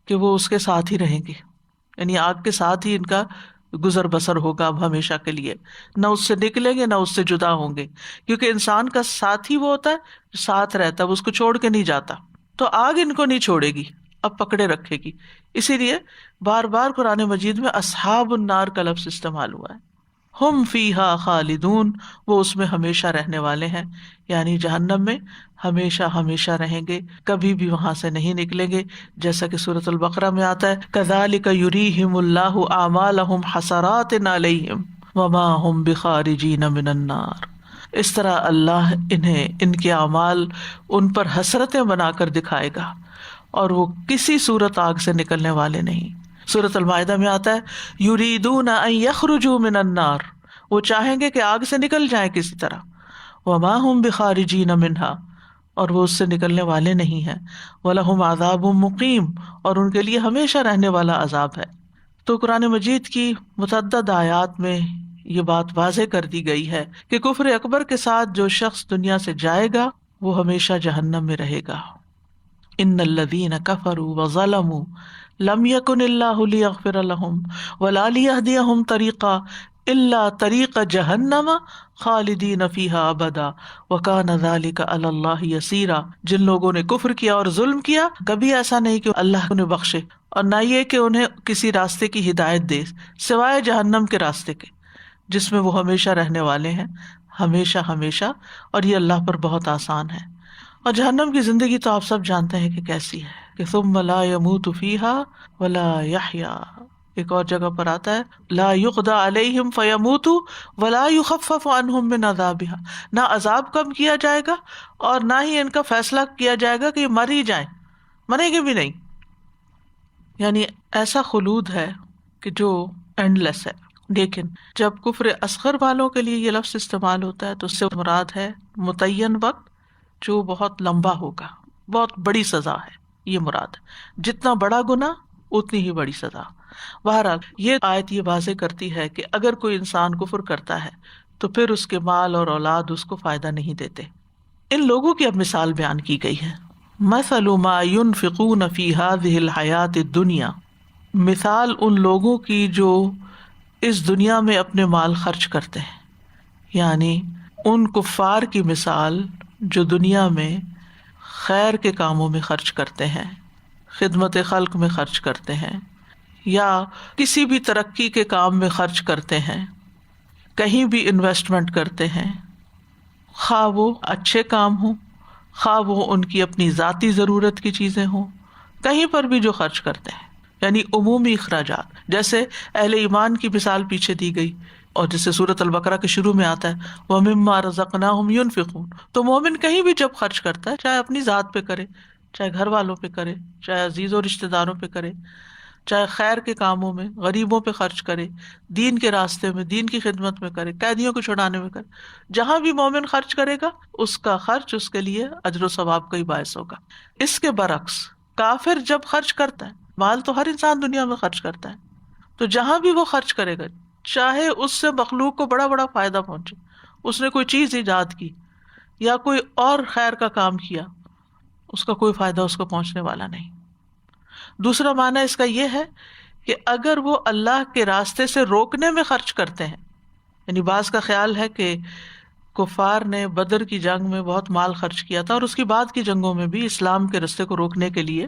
کہ وہ اس کے ساتھ ہی رہیں گے، یعنی آگ کے ساتھ ہی ان کا گزر بسر ہوگا اب ہمیشہ کے لیے، نہ اس سے نکلیں گے نہ اس سے جدا ہوں گے، کیونکہ انسان کا ساتھی وہ ہوتا ہے جو ساتھ رہتا ہے، وہ اس کو چھوڑ کے نہیں جاتا. تو آگ ان کو نہیں چھوڑے گی، اب پکڑے رکھے گی. اسی لیے بار بار قرآن مجید میں اصحاب النار کا لفظ استعمال ہوا ہے. ہم فیہا خالدون، وہ اس میں ہمیشہ رہنے والے ہیں، یعنی جہنم میں ہمیشہ ہمیشہ رہیں گے، کبھی بھی وہاں سے نہیں نکلیں گے. جیسا کہ سورۃ البقرہ میں آتا ہے کذالک یریہم اللہ اعمالہم حسرات علیہم وما ہم بخارجین من النار. اس طرح اللہ انہیں ان کے اعمال ان پر حسرتیں بنا کر دکھائے گا اور وہ کسی صورت آگ سے نکلنے والے نہیں. سورۃ المائدہ میں آتا ہے یریدون ان یخرجوا من النار، وہ چاہیں گے کہ آگ سے نکل جائیں کسی طرح. وما ہم بخارجین منہا، اور وہ اس سے نکلنے والے نہیں ہیں. وَلَهُمْ عَذَابٌ مُقِيمٌ، اور ان کے لیے ہمیشہ رہنے والا عذاب ہے. تو قرآن مجید کی متعدد آیات میں یہ بات واضح کر دی گئی ہے کہ کفر اکبر کے ساتھ جو شخص دنیا سے جائے گا وہ ہمیشہ جہنم میں رہے گا. ان الذین کفروا وظلموا لم یکن اللہ لیغفر لهم ولا لیہدیہم طریقا الا طریق جہنم خالدین فیہا ابدا وکان ذلک علی اللہ یسیرا. جن لوگوں نے کفر کیا اور ظلم کیا کبھی ایسا نہیں کہ اللہ انہیں بخشے اور نہ یہ کہ انہیں کسی راستے کی ہدایت دے سوائے جہنم کے راستے کے جس میں وہ ہمیشہ رہنے والے ہیں ہمیشہ ہمیشہ، اور یہ اللہ پر بہت آسان ہے. اور جہنم کی زندگی تو آپ سب جانتے ہیں کہ کیسی ہے کہ ثم لا يموت فيها ولا يحيا. ایک اور جگہ پر آتا ہے لا يقضى عليهم فيموتوا ولا يخفف عنهم من عذابها، نہ عذاب کم کیا جائے گا اور نہ ہی ان کا فیصلہ کیا جائے گا کہ یہ مر ہی جائیں، مریں گے بھی نہیں. یعنی ایسا خلود ہے کہ جو اینڈ لیس ہے. لیکن جب کفر اصغر والوں کے لیے یہ لفظ استعمال ہوتا ہے تو اس سے مراد ہے متعین وقت جو بہت لمبا ہوگا، بہت بڑی سزا ہے، یہ مراد ہے. جتنا بڑا گناہ اتنی ہی بڑی سزا. بہرحال یہ آیت یہ واضح کرتی ہے کہ اگر کوئی انسان کفر کرتا ہے تو پھر اس کے مال اور اولاد اس کو فائدہ نہیں دیتے. ان لوگوں کی اب مثال بیان کی گئی ہے. مثل ما ينفقون في هذه الحیات الدنیا، مثال ان لوگوں کی جو اس دنیا میں اپنے مال خرچ کرتے ہیں، یعنی ان کفار کی مثال جو دنیا میں خیر کے کاموں میں خرچ کرتے ہیں، خدمت خلق میں خرچ کرتے ہیں یا کسی بھی ترقی کے کام میں خرچ کرتے ہیں، کہیں بھی انویسٹمنٹ کرتے ہیں، خواہ وہ اچھے کام ہوں خواہ وہ ان کی اپنی ذاتی ضرورت کی چیزیں ہوں، کہیں پر بھی جو خرچ کرتے ہیں، یعنی عمومی اخراجات. جیسے اہل ایمان کی مثال پیچھے دی گئی اور جیسے سورۃ البقرہ کے شروع میں آتا ہے وَمِمَّا رَزَقْنَاهُمْ يُنْفِقُونَ. تو مومن کہیں بھی جب خرچ کرتا ہے، چاہے اپنی ذات پہ کرے، چاہے گھر والوں پہ کرے، چاہے عزیز و رشتہ داروں پہ کرے، چاہے خیر کے کاموں میں غریبوں پہ خرچ کرے، دین کے راستے میں دین کی خدمت میں کرے، قیدیوں کو چھڑانے میں کرے، جہاں بھی مومن خرچ کرے گا اس کا خرچ اس کے لیے اجر و ثواب کا ہی باعث ہوگا. اس کے برعکس کافر جب خرچ کرتا ہے، مال تو ہر انسان دنیا میں خرچ کرتا ہے، تو جہاں بھی وہ خرچ کرے گا چاہے اس سے مخلوق کو بڑا بڑا فائدہ پہنچے، اس نے کوئی چیز ایجاد کی یا کوئی اور خیر کا کام کیا، اس کا کوئی فائدہ اس کو پہنچنے والا نہیں. دوسرا معنی اس کا یہ ہے کہ اگر وہ اللہ کے راستے سے روکنے میں خرچ کرتے ہیں، یعنی بعض کا خیال ہے کہ کفار نے بدر کی جنگ میں بہت مال خرچ کیا تھا اور اس کی بعد کی جنگوں میں بھی اسلام کے راستے کو روکنے کے لیے،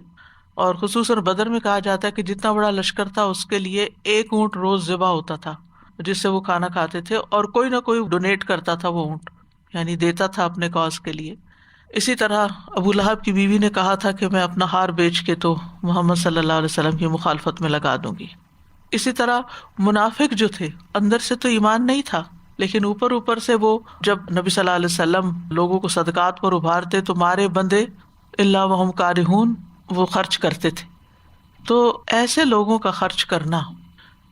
اور خصوصاً بدر میں کہا جاتا ہے کہ جتنا بڑا لشکر تھا اس کے لیے 1 اونٹ روز ذبح ہوتا تھا جس سے وہ کھانا کھاتے تھے، اور کوئی نہ کوئی ڈونیٹ کرتا تھا وہ اونٹ، یعنی دیتا تھا اپنے کاز کے لیے. اسی طرح ابو لہب کی بیوی نے کہا تھا کہ میں اپنا ہار بیچ کے تو محمد صلی اللہ علیہ وسلم کی مخالفت میں لگا دوں گی. اسی طرح منافق جو تھے اندر سے تو ایمان نہیں تھا، لیکن اوپر سے وہ جب نبی صلی اللہ علیہ وسلم لوگوں کو صدقات پر ابھارتے تو مارے بندے الا وہم کارہون وہ خرچ کرتے تھے. تو ایسے لوگوں کا خرچ کرنا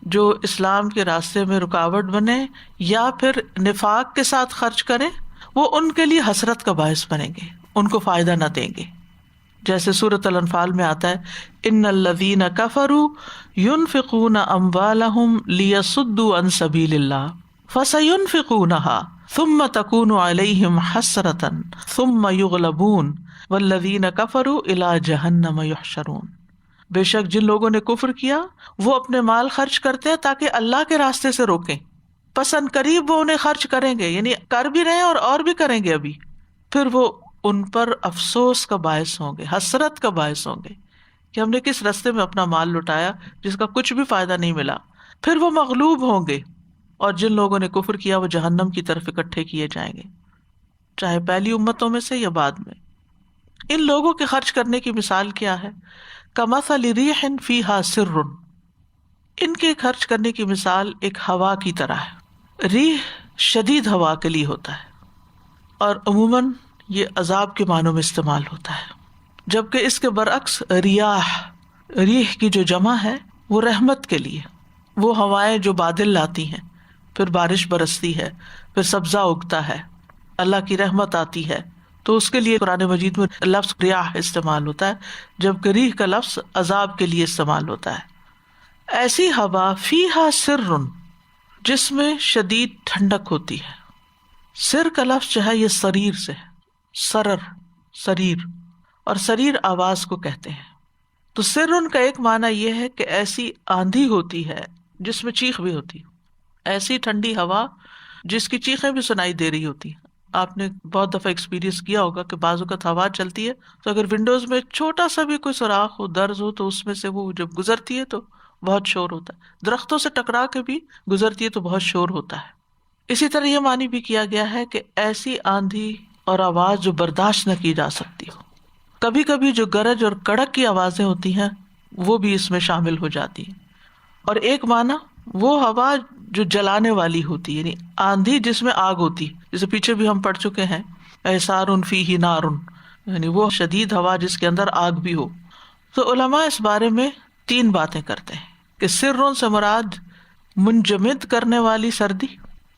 جو اسلام کے راستے میں رکاوٹ بنے یا پھر نفاق کے ساتھ خرچ کریں، وہ ان کے لیے حسرت کا باعث بنیں گے، ان کو فائدہ نہ دیں گے. جیسے سورۃ الانفال میں آتا ہے ان الذین کفروا ينفقون اموالهم لیصدوا عن سبیل اللہ فسینفقونها ثم تکون علیہم حسرۃ ثم یغلبون والذین کفروا الی جہنم یحشرون. بے شک جن لوگوں نے کفر کیا وہ اپنے مال خرچ کرتے ہیں تاکہ اللہ کے راستے سے روکیں، پس ان قریب وہ انہیں خرچ کریں گے، یعنی کر بھی رہے ہیں اور بھی کریں گے ابھی، پھر وہ ان پر افسوس کا باعث ہوں گے، حسرت کا باعث ہوں گے کہ ہم نے کس راستے میں اپنا مال لٹایا جس کا کچھ بھی فائدہ نہیں ملا. پھر وہ مغلوب ہوں گے اور جن لوگوں نے کفر کیا وہ جہنم کی طرف اکٹھے کیے جائیں گے، چاہے پہلی امتوں میں سے یا بعد میں. ان لوگوں کے خرچ کرنے کی مثال کیا ہے؟ کمثل ریح فیہا سر، ان کے خرچ کرنے کی مثال ایک ہوا کی طرح ہے. ریح شدید ہوا کے لیے ہوتا ہے اور عموماً یہ عذاب کے معنوں میں استعمال ہوتا ہے، جبکہ اس کے برعکس ریح کی جو جمع ہے وہ رحمت کے لیے، وہ ہوائیں جو بادل لاتی ہیں، پھر بارش برستی ہے، پھر سبزہ اگتا ہے، اللہ کی رحمت آتی ہے، تو اس کے لیے قرآن مجید میں لفظ ریاح استعمال ہوتا ہے، جبکہ ریح کا لفظ عذاب کے لیے استعمال ہوتا ہے. ایسی ہوا فیہا سر، جس میں شدید ٹھنڈک ہوتی ہے. سر کا لفظ جو ہے یہ سریر سے ہے، سریر، اور سریر آواز کو کہتے ہیں. تو سر ان کا ایک معنی یہ ہے کہ ایسی آندھی ہوتی ہے جس میں چیخ بھی ہوتی، ایسی ٹھنڈی ہوا جس کی چیخیں بھی سنائی دے رہی ہوتی. آپ نے بہت دفعہ ایکسپیرینس کیا ہوگا کہ بعض اوقات ہوا چلتی ہے تو اگر ونڈوز میں چھوٹا سا بھی کوئی سوراخ ہو، درز ہو، تو اس میں سے وہ جب گزرتی ہے تو بہت شور ہوتا ہے. درختوں سے ٹکرا کے بھی گزرتی ہے تو بہت شور ہوتا ہے. اسی طرح یہ معنی بھی کیا گیا ہے کہ ایسی آندھی اور آواز جو برداشت نہ کی جا سکتی ہو. کبھی کبھی جو گرج اور کڑک کی آوازیں ہوتی ہیں وہ بھی اس میں شامل ہو جاتی ہیں. اور ایک معنی وہ ہوا جو جلانے والی ہوتی، یعنی آندھی جس میں آگ ہوتی، جسے پیچھے بھی ہم پڑھ چکے ہیں اعصار فیہ نار، یعنی وہ شدید ہوا جس کے اندر آگ بھی ہو. تو علماء اس بارے میں 3 باتیں کرتے ہیں کہ سروں سے مراد منجمد کرنے والی سردی،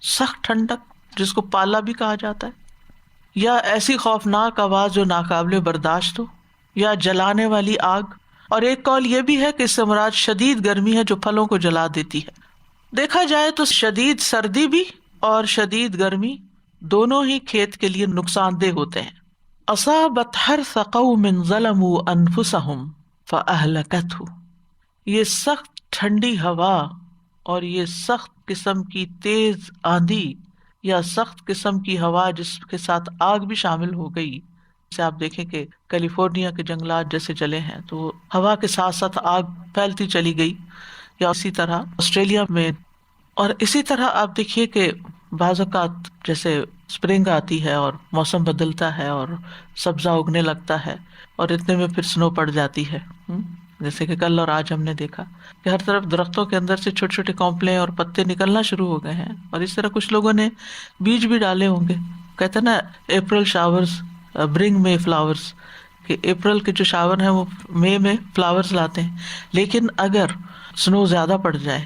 سخت ٹھنڈک جس کو پالا بھی کہا جاتا ہے، یا ایسی خوفناک آواز جو ناقابل برداشت ہو، یا جلانے والی آگ. اور ایک قول یہ بھی ہے کہ اس سے مراد شدید گرمی ہے جو پھلوں کو جلا دیتی ہے. دیکھا جائے تو شدید سردی بھی اور شدید گرمی دونوں ہی کھیت کے لیے نقصان دہ ہوتے ہیں. اصابت حرث قوم ظلموا انفسهم فاہلکتہ، یہ سخت ٹھنڈی ہوا اور یہ سخت قسم کی تیز آندھی یا سخت قسم کی ہوا جس کے ساتھ آگ بھی شامل ہو گئی. جیسے آپ دیکھیں کہ کیلیفورنیا کے جنگلات جیسے جلے ہیں تو ہوا کے ساتھ ساتھ آگ پھیلتی چلی گئی، یا اسی طرح آسٹریلیا میں. اور اسی طرح آپ دیکھیے کہ بعض اوقات جیسے اسپرنگ آتی ہے اور موسم بدلتا ہے اور سبزہ اگنے لگتا ہے اور اتنے میں پھر سنو پڑ جاتی ہے، جیسے کہ کل اور آج ہم نے دیکھا کہ ہر طرف درختوں کے اندر سے چھوٹے چھوٹے کونپلے اور پتے نکلنا شروع ہو گئے ہیں. اور اس طرح کچھ لوگوں نے بیج بھی ڈالے ہوں گے. کہتے ہیں نا اپریل شاورز برنگ مے فلاورز، کہ اپریل کے جو شاور ہیں وہ مئی میں فلاورز لاتے ہیں. لیکن اگر سنو زیادہ پڑ جائے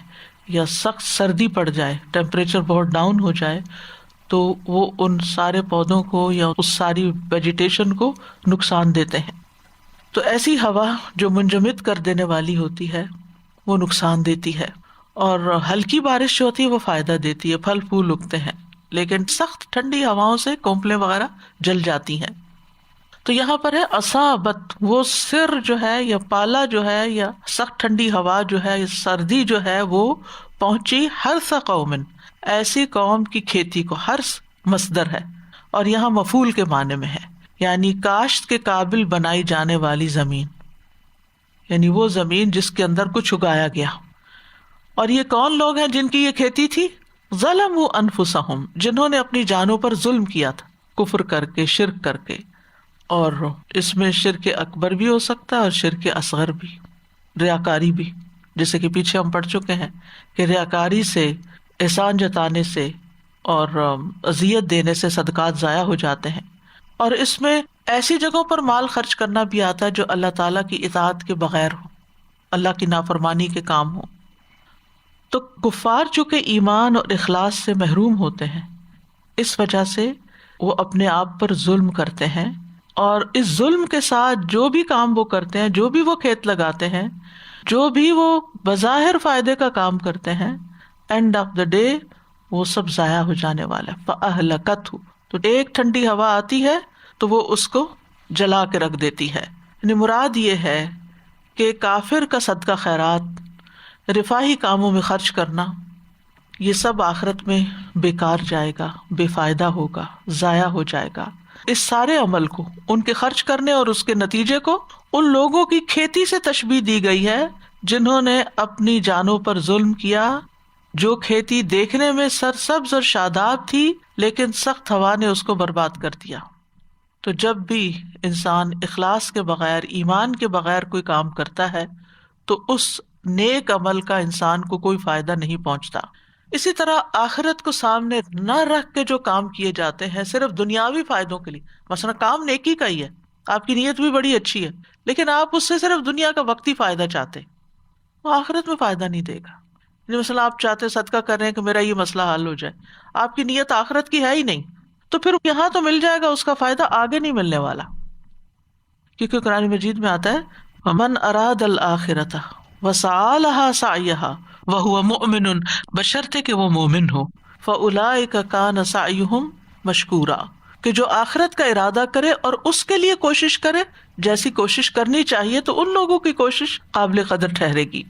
یا سخت سردی پڑ جائے، ٹیمپریچر بہت ڈاؤن ہو جائے، تو وہ ان سارے پودوں کو یا اس ساری ویجیٹیشن کو نقصان دیتے ہیں. تو ایسی ہوا جو منجمد کر دینے والی ہوتی ہے وہ نقصان دیتی ہے، اور ہلکی بارش جو ہوتی ہے وہ فائدہ دیتی ہے، پھل پھول اگتے ہیں. لیکن سخت ٹھنڈی ہواؤں سے کونپلیں وغیرہ جل جاتی ہیں. تو یہاں پر ہے اصابت، وہ سر جو ہے یا پالا جو ہے یا سخت ٹھنڈی ہوا جو ہے، سردی جو ہے، وہ پہنچی حرث قوم، ایسی قوم کی کھیتی کو. حرث مصدر ہے اور یہاں مفعول کے معنی میں ہے، یعنی کاشت کے قابل بنائی جانے والی زمین، یعنی وہ زمین جس کے اندر کچھ اگایا گیا. اور یہ کون لوگ ہیں جن کی یہ کھیتی تھی؟ ظلموا انفسہم، جنہوں نے اپنی جانوں پر ظلم کیا تھا، کفر کر کے، شرک کر کے. اور اس میں شرک اکبر بھی ہو سکتا ہے اور شرک اصغر بھی، ریاکاری بھی، جیسے کہ پیچھے ہم پڑھ چکے ہیں کہ ریاکاری سے، احسان جتانے سے اور اذیت دینے سے صدقات ضائع ہو جاتے ہیں. اور اس میں ایسی جگہوں پر مال خرچ کرنا بھی آتا ہے جو اللہ تعالیٰ کی اطاعت کے بغیر ہو، اللہ کی نافرمانی کے کام ہو. تو کفار چونکہ ایمان اور اخلاص سے محروم ہوتے ہیں، اس وجہ سے وہ اپنے آپ پر ظلم کرتے ہیں، اور اس ظلم کے ساتھ جو بھی کام وہ کرتے ہیں، جو بھی وہ کھیت لگاتے ہیں، جو بھی وہ بظاہر فائدے کا کام کرتے ہیں، اینڈ آف دا ڈے وہ سب ضائع ہو جانے والا ہے. فَأَهْلَكَتْهُ، تو ایک ٹھنڈی ہوا آتی ہے تو وہ اس کو جلا کے رکھ دیتی ہے. یعنی مراد یہ ہے کہ کافر کا صدقہ خیرات، رفاہی کاموں میں خرچ کرنا، یہ سب آخرت میں بیکار جائے گا، بے فائدہ ہوگا، ضائع ہو جائے گا. اس سارے عمل کو، ان کے خرچ کرنے اور اس کے نتیجے کو، ان لوگوں کی کھیتی سے تشبیہ دی گئی ہے جنہوں نے اپنی جانوں پر ظلم کیا، جو کھیتی دیکھنے میں سرسبز اور شاداب تھی لیکن سخت ہوا نے اس کو برباد کر دیا. تو جب بھی انسان اخلاص کے بغیر، ایمان کے بغیر کوئی کام کرتا ہے تو اس نیک عمل کا انسان کو کوئی فائدہ نہیں پہنچتا. اسی طرح آخرت کو سامنے نہ رکھ کے جو کام کیے جاتے ہیں صرف دنیاوی فائدوں کے لیے، مثلا کام نیکی کا ہی ہے، آپ کی نیت بھی بڑی اچھی ہے، لیکن آپ اس سے صرف دنیا کا وقتی فائدہ چاہتے، وہ آخرت میں فائدہ نہیں دے گا. مثلا آپ چاہتے صدقہ کر رہے ہیں کہ میرا یہ مسئلہ حل ہو جائے، آپ کی نیت آخرت کی ہے ہی نہیں، تو پھر یہاں تو مل جائے گا، اس کا فائدہ آگے نہیں ملنے والا. کیونکہ قرآن مجید میں آتا ہے وَمَنْ أَرَادَ الْآخِرَةَ وَسَعَى لَهَا سَعْيَهَا وَهُوَ مُؤْمِنٌ، بشرطے کہ وہ مومن ہو، فَأُولَٰئِكَ كَانَ سَعْيُهُمْ مَشْكُورًا، کہ جو آخرت کا ارادہ کرے اور اس کے لیے کوشش کرے جیسی کوشش کرنی چاہیے، تو ان لوگوں کی کوشش قابل قدر ٹھہرے گی.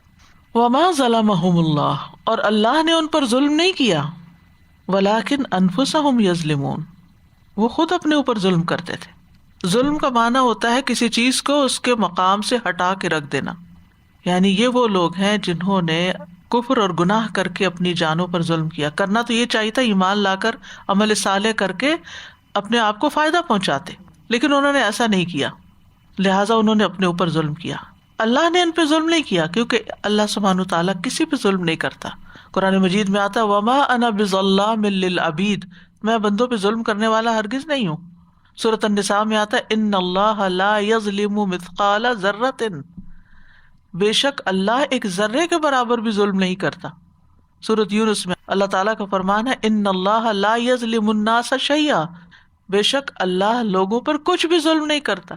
وَمَا ظَلَمَهُمُ اللَّهُ، اور اللہ نے ان پر ظلم نہیں کیا، وَلَٰكِنْ أَنفُسَهُمْ يَظْلِمُونَ، وہ خود اپنے اوپر ظلم کرتے تھے. ظلم کا معنی ہوتا ہے کسی چیز کو اس کے مقام سے ہٹا کے رکھ دینا. یعنی یہ وہ لوگ ہیں جنہوں نے کفر اور گناہ کر کے اپنی جانوں پر ظلم کیا. کرنا تو یہ چاہیے تھا ایمان لا کر عمل صالح کر کے اپنے آپ کو فائدہ پہنچاتے، لیکن انہوں نے ایسا نہیں کیا، لہٰذا انہوں نے اپنے اوپر ظلم کیا. اللہ نے ان پہ ظلم نہیں کیا، کیونکہ اللہ سبحانہ وتعالیٰ کسی پہ ظلم نہیں کرتا. قرآن مجید میں آتا ہے وَمَا أَنَا بِظَلَّامٍ لِّلْعَبِيدِ، میں بندوں پہ ظلم کرنے والا ہرگز نہیں ہوں. سورۃ النساء میں آتا ہے اِنَّ اللَّهَ لَا يَظْلِمُ مِثْقَالَ ذَرَّةٍ، بے شک اللہ ایک ذرے کے برابر بھی ظلم نہیں کرتا. سورۃ یونس میں اللہ تعالیٰ کا فرمان ہے اِنَّ اللَّهَ لَا يَظْلِمُ النَّاسَ شَيْئًا، بے شک اللہ لوگوں پر کچھ بھی ظلم نہیں کرتا.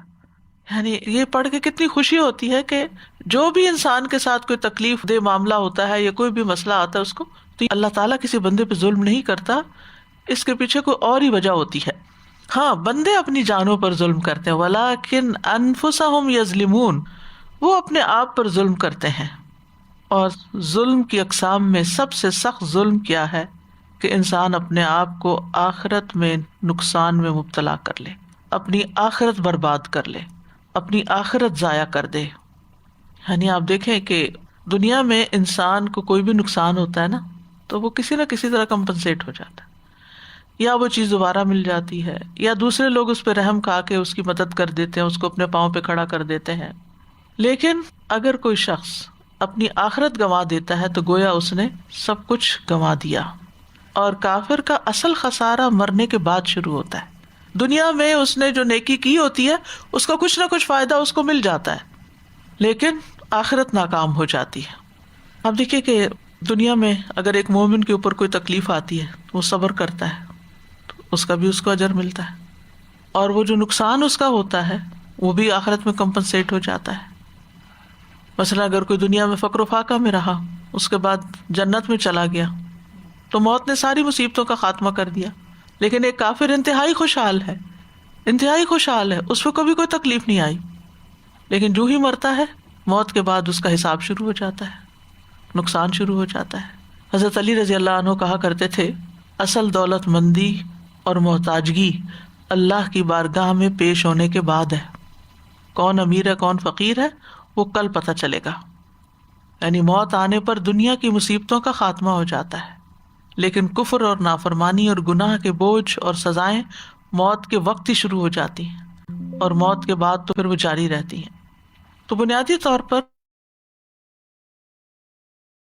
یعنی یہ پڑھ کے کتنی خوشی ہوتی ہے کہ جو بھی انسان کے ساتھ کوئی تکلیف دہ معاملہ ہوتا ہے یا کوئی بھی مسئلہ آتا ہے اس کو، تو اللہ تعالیٰ کسی بندے پہ ظلم نہیں کرتا. اس کے پیچھے کوئی اور ہی وجہ ہوتی ہے. ہاں بندے اپنی جانوں پر ظلم کرتے ہیں، وَلَٰكِنْ أَنفُسَهُمْ يَظْلِمُونَ، وہ اپنے آپ پر ظلم کرتے ہیں. اور ظلم کی اقسام میں سب سے سخت ظلم کیا ہے کہ انسان اپنے آپ کو آخرت میں نقصان میں مبتلا کر لے، اپنی آخرت برباد کر لے، اپنی آخرت ضائع کر دے. یعنی آپ دیکھیں کہ دنیا میں انسان کو کوئی بھی نقصان ہوتا ہے نا تو وہ کسی نہ کسی طرح کمپنسیٹ ہو جاتا ہے، یا وہ چیز دوبارہ مل جاتی ہے، یا دوسرے لوگ اس پہ رحم کھا کے اس کی مدد کر دیتے ہیں، اس کو اپنے پاؤں پہ کھڑا کر دیتے ہیں. لیکن اگر کوئی شخص اپنی آخرت گنوا دیتا ہے تو گویا اس نے سب کچھ گنوا دیا. اور کافر کا اصل خسارہ مرنے کے بعد شروع ہوتا ہے. دنیا میں اس نے جو نیکی کی ہوتی ہے اس کا کچھ نہ کچھ فائدہ اس کو مل جاتا ہے، لیکن آخرت ناکام ہو جاتی ہے. اب دیکھیے کہ دنیا میں اگر ایک مومن کے اوپر کوئی تکلیف آتی ہے وہ صبر کرتا ہے تو اس کا بھی اس کو اجر ملتا ہے، اور وہ جو نقصان اس کا ہوتا ہے وہ بھی آخرت میں کمپنسیٹ ہو جاتا ہے. مثلا اگر کوئی دنیا میں فقر و فاقہ میں رہا، اس کے بعد جنت میں چلا گیا تو موت نے ساری مصیبتوں کا خاتمہ کر دیا. لیکن ایک کافر انتہائی خوشحال ہے، انتہائی خوشحال ہے، اس کو کبھی کوئی تکلیف نہیں آئی، لیکن جو ہی مرتا ہے موت کے بعد اس کا حساب شروع ہو جاتا ہے، نقصان شروع ہو جاتا ہے. حضرت علی رضی اللہ عنہ کہا کرتے تھے اصل دولت مندی اور محتاجگی اللہ کی بارگاہ میں پیش ہونے کے بعد ہے. کون امیر ہے کون فقیر ہے وہ کل پتہ چلے گا. یعنی موت آنے پر دنیا کی مصیبتوں کا خاتمہ ہو جاتا ہے، لیکن کفر اور نافرمانی اور گناہ کے بوجھ اور سزائیں موت کے وقت ہی شروع ہو جاتی ہیں. اور موت کے بعد تو پھر وہ جاری رہتی ہیں. تو بنیادی طور پر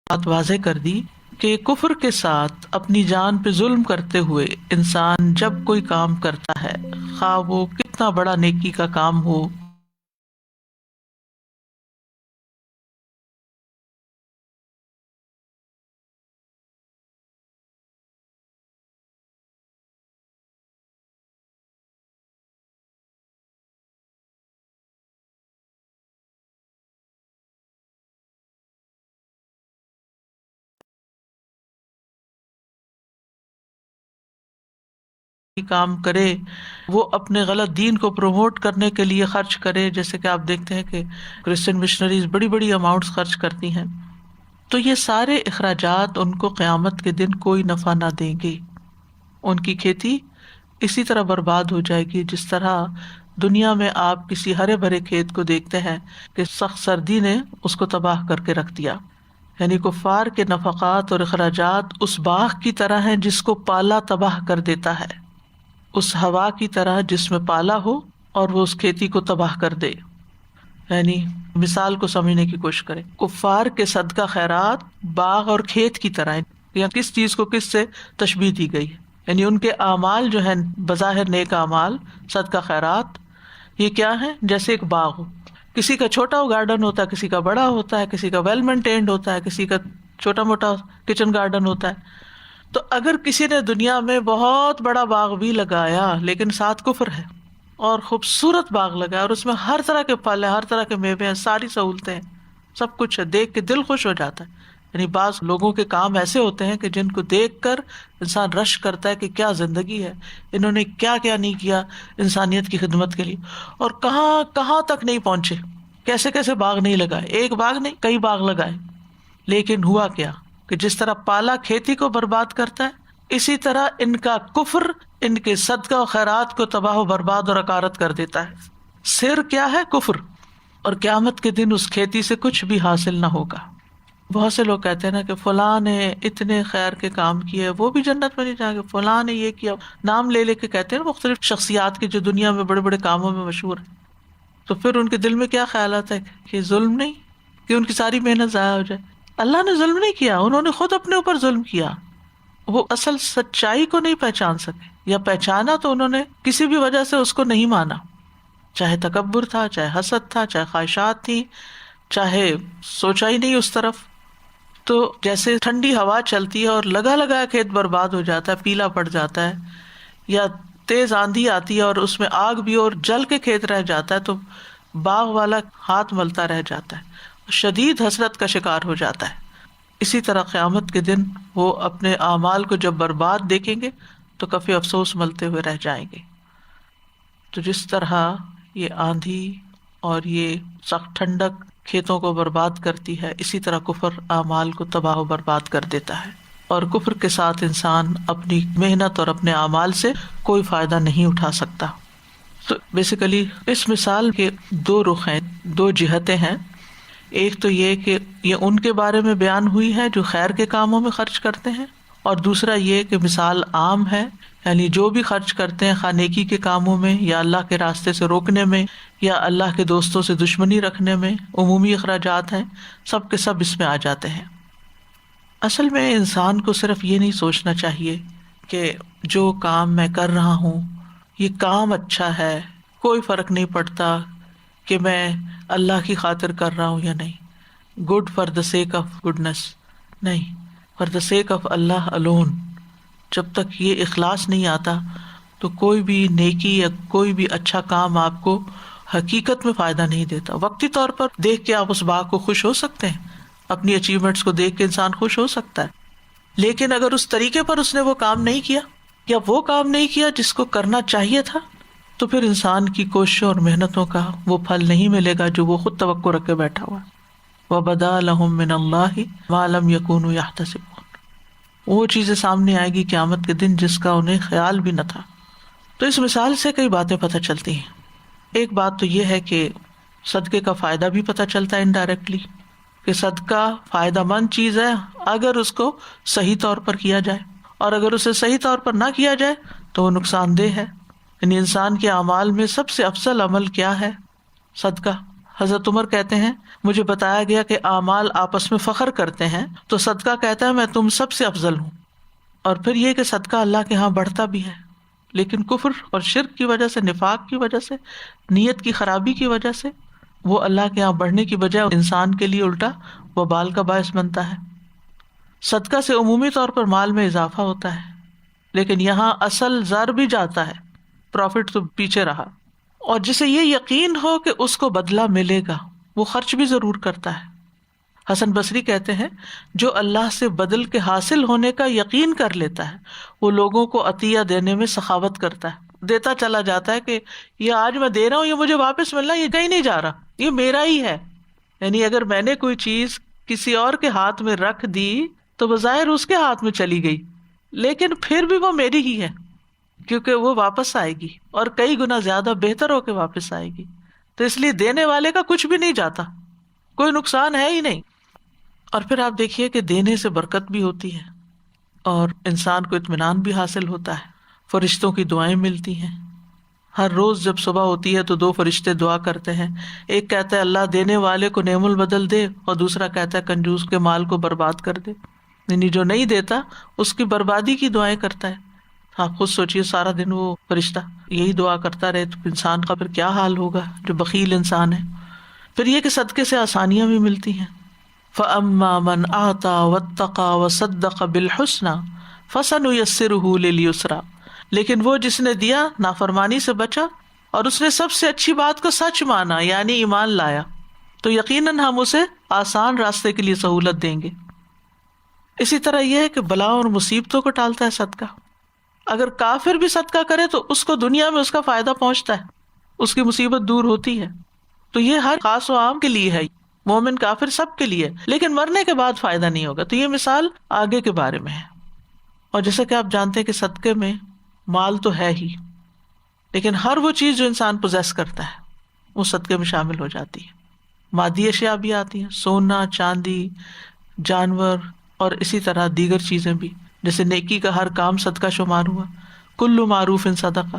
بات واضح کر دی کہ کفر کے ساتھ اپنی جان پہ ظلم کرتے ہوئے انسان جب کوئی کام کرتا ہے، خواہ وہ کتنا بڑا نیکی کا کام ہو، کام کرے، وہ اپنے غلط دین کو پروموٹ کرنے کے لیے خرچ کرے. جیسے کہ آپ دیکھتے ہیں کہ کرسچن مشنریز بڑی بڑی اماؤنٹس خرچ کرتی ہیں، تو یہ سارے اخراجات ان کو قیامت کے دن کوئی نفع نہ دیں گے. ان کی کھیتی اسی طرح برباد ہو جائے گی جس طرح دنیا میں آپ کسی ہرے بھرے کھیت کو دیکھتے ہیں کہ سخت سردی نے اس کو تباہ کر کے رکھ دیا. یعنی کفار کے نفقات اور اخراجات اس باغ کی طرح ہیں جس کو پالا تباہ کر دیتا ہے، اس ہوا کی طرح جس میں پالا ہو اور وہ اس کھیتی کو تباہ کر دے. یعنی مثال کو سمجھنے کی کوشش کریں. کفار کے صدقہ خیرات باغ اور کھیت کی طرح ہیں. یا کس چیز کو کس سے تشبیہ دی گئی؟ یعنی ان کے اعمال جو ہیں بظاہر نیک اعمال، صدقہ خیرات، یہ کیا ہے؟ جیسے ایک باغ ہو. کسی کا چھوٹا گارڈن ہوتا ہے، کسی کا بڑا ہوتا ہے، کسی کا ویل مینٹینڈ ہوتا ہے، کسی کا چھوٹا موٹا کچن گارڈن ہوتا ہے. تو اگر کسی نے دنیا میں بہت بڑا باغ بھی لگایا لیکن ساتھ کفر ہے، اور خوبصورت باغ لگایا اور اس میں ہر طرح کے پھل ہیں، ہر طرح کے میوے ہیں، ساری سہولتیں ہیں، سب کچھ ہے، دیکھ کے دل خوش ہو جاتا ہے. یعنی بعض لوگوں کے کام ایسے ہوتے ہیں کہ جن کو دیکھ کر انسان رش کرتا ہے کہ کیا زندگی ہے، انہوں نے کیا کیا نہیں کیا انسانیت کی خدمت کے لیے، اور کہاں کہاں تک نہیں پہنچے، کیسے کیسے باغ نہیں لگائے، ایک باغ نہیں کئی باغ لگائے. لیکن ہوا کیا کہ جس طرح پالا کھیتی کو برباد کرتا ہے، اسی طرح ان کا کفر ان کے صدقہ و خیرات کو تباہ و برباد اور اکارت کر دیتا ہے. سر کیا ہے؟ کفر. اور قیامت کے دن اس کھیتی سے کچھ بھی حاصل نہ ہوگا. بہت سے لوگ کہتے ہیں نا کہ فلاں نے اتنے خیر کے کام کیے، وہ بھی جنت میں نہیں جائیں گے، فلاں نے یہ کیا، نام لے لے کے کہتے ہیں مختلف شخصیات کے جو دنیا میں بڑے بڑے کاموں میں مشہور ہیں. تو پھر ان کے دل میں کیا خیالات ہے کہ ظلم نہیں، کہ ان کی ساری محنت ضائع ہو جائے. اللہ نے ظلم نہیں کیا، انہوں نے خود اپنے اوپر ظلم کیا. وہ اصل سچائی کو نہیں پہچان سکے، یا پہچانا تو انہوں نے کسی بھی وجہ سے اس کو نہیں مانا، چاہے تکبر تھا، چاہے حسد تھا، چاہے خواہشات تھی، چاہے سوچا ہی نہیں اس طرف. تو جیسے ٹھنڈی ہوا چلتی ہے اور لگا لگا کھیت برباد ہو جاتا ہے، پیلا پڑ جاتا ہے، یا تیز آندھی آتی ہے اور اس میں آگ بھی اور جل کے کھیت رہ جاتا ہے، تو باغ والا ہاتھ ملتا رہ جاتا ہے، شدید حسرت کا شکار ہو جاتا ہے. اسی طرح قیامت کے دن وہ اپنے اعمال کو جب برباد دیکھیں گے تو کفی افسوس ملتے ہوئے رہ جائیں گے. تو جس طرح یہ آندھی اور یہ سخت ٹھنڈک کھیتوں کو برباد کرتی ہے، اسی طرح کفر اعمال کو تباہ و برباد کر دیتا ہے. اور کفر کے ساتھ انسان اپنی محنت اور اپنے اعمال سے کوئی فائدہ نہیں اٹھا سکتا. تو بیسیکلی اس مثال کے دو رخ ہیں، دو جہتیں ہیں. ایک تو یہ کہ یہ ان کے بارے میں بیان ہوئی ہے جو خیر کے کاموں میں خرچ کرتے ہیں، اور دوسرا یہ کہ مثال عام ہے، یعنی جو بھی خرچ کرتے ہیں خواہ نیکی کے کاموں میں یا اللہ کے راستے سے روکنے میں یا اللہ کے دوستوں سے دشمنی رکھنے میں، عمومی اخراجات ہیں، سب کے سب اس میں آ جاتے ہیں. اصل میں انسان کو صرف یہ نہیں سوچنا چاہیے کہ جو کام میں کر رہا ہوں یہ کام اچھا ہے، کوئی فرق نہیں پڑتا کہ میں اللہ کی خاطر کر رہا ہوں یا نہیں، good for the sake of goodness, نہیں، for the sake of Allah alone. جب تک یہ اخلاص نہیں آتا تو کوئی بھی نیکی یا کوئی بھی اچھا کام آپ کو حقیقت میں فائدہ نہیں دیتا. وقتی طور پر دیکھ کے آپ اس باغ کو خوش ہو سکتے ہیں، اپنی اچیومنٹس کو دیکھ کے انسان خوش ہو سکتا ہے، لیکن اگر اس طریقے پر اس نے وہ کام نہیں کیا یا وہ کام نہیں کیا جس کو کرنا چاہیے تھا، تو پھر انسان کی کوششوں اور محنتوں کا وہ پھل نہیں ملے گا جو وہ خود توقع رکھ کے بیٹھا ہوا. وَبَدَا لَهُم مِّنَ اللَّهِ مَا لَمْ يَكُونُوا يَحْتَسِبُونَ. وہ چیزیں سامنے آئے گی قیامت کے دن جس کا انہیں خیال بھی نہ تھا. تو اس مثال سے کئی باتیں پتہ چلتی ہیں. ایک بات تو یہ ہے کہ صدقے کا فائدہ بھی پتہ چلتا ہے انڈائریکٹلی، کہ صدقہ فائدہ مند چیز ہے اگر اس کو صحیح طور پر کیا جائے، اور اگر اسے صحیح طور پر نہ کیا جائے تو وہ نقصان دہ ہے. یعنی انسان کے اعمال میں سب سے افضل عمل کیا ہے؟ صدقہ. حضرت عمر کہتے ہیں مجھے بتایا گیا کہ اعمال آپس میں فخر کرتے ہیں تو صدقہ کہتا ہے میں تم سب سے افضل ہوں. اور پھر یہ کہ صدقہ اللہ کے ہاں بڑھتا بھی ہے، لیکن کفر اور شرک کی وجہ سے، نفاق کی وجہ سے، نیت کی خرابی کی وجہ سے وہ اللہ کے ہاں بڑھنے کی بجائے انسان کے لیے الٹا وبال کا باعث بنتا ہے. صدقہ سے عمومی طور پر مال میں اضافہ ہوتا ہے، لیکن یہاں اصل زر بھی جاتا ہے، پروفٹ تو پیچھے رہا. اور جسے یہ یقین ہو کہ اس کو بدلہ ملے گا وہ خرچ بھی ضرور کرتا ہے. حسن بصری کہتے ہیں جو اللہ سے بدل کے حاصل ہونے کا یقین کر لیتا ہے وہ لوگوں کو عطیہ دینے میں سخاوت کرتا ہے، دیتا چلا جاتا ہے کہ یہ آج میں دے رہا ہوں، یہ مجھے واپس ملنا، یہ کہیں نہیں جا رہا، یہ میرا ہی ہے. یعنی اگر میں نے کوئی چیز کسی اور کے ہاتھ میں رکھ دی تو بظاہر اس کے ہاتھ میں چلی گئی، لیکن پھر بھی وہ میری ہی ہے، کیونکہ وہ واپس آئے گی اور کئی گنا زیادہ بہتر ہو کے واپس آئے گی. تو اس لیے دینے والے کا کچھ بھی نہیں جاتا، کوئی نقصان ہے ہی نہیں. اور پھر آپ دیکھیے کہ دینے سے برکت بھی ہوتی ہے اور انسان کو اطمینان بھی حاصل ہوتا ہے. فرشتوں کی دعائیں ملتی ہیں. ہر روز جب صبح ہوتی ہے تو 2 فرشتے دعا کرتے ہیں، ایک کہتا ہے اللہ دینے والے کو نعم البدل دے، اور دوسرا کہتا ہے کنجوس کے مال کو برباد کر دے. یعنی جو نہیں دیتا اس کی بربادی کی دعائیں کرتا ہے. آپ خود سوچیے سارا دن وہ فرشتہ یہی دعا کرتا رہے تو انسان کا پھر کیا حال ہوگا جو بخیل انسان ہے. پھر یہ کہ صدقے سے آسانیاں بھی ملتی ہیں. فَأَمَّا مَنْ أَعْطَى وَاتَّقَى وَصَدَّقَ بِالْحُسْنَى فَسَنُيَسِّرُهُ لِلْيُسْرَى. لیکن وہ جس نے دیا نافرمانی سے بچا اور اس نے سب سے اچھی بات کو سچ مانا یعنی ایمان لایا تو یقیناً ہم اسے آسان راستے کے لیے سہولت دیں گے. اسی طرح یہ ہے کہ بلاؤں اور مصیبتوں کو ٹالتا ہے صدقہ. اگر کافر بھی صدقہ کرے تو اس کو دنیا میں اس کا فائدہ پہنچتا ہے، اس کی مصیبت دور ہوتی ہے. تو یہ ہر خاص و عام کے لیے ہے، مومن کافر سب کے لیے، لیکن مرنے کے بعد فائدہ نہیں ہوگا. تو یہ مثال آگے کے بارے میں ہے. اور جیسا کہ آپ جانتے ہیں کہ صدقے میں مال تو ہے ہی، لیکن ہر وہ چیز جو انسان پوزیس کرتا ہے وہ صدقے میں شامل ہو جاتی ہے. مادی اشیاء بھی آتی ہیں، سونا، چاندی، جانور اور اسی طرح دیگر چیزیں بھی. جیسے نیکی کا ہر کام صدقہ شمار ہوا. کل معروف صدقہ،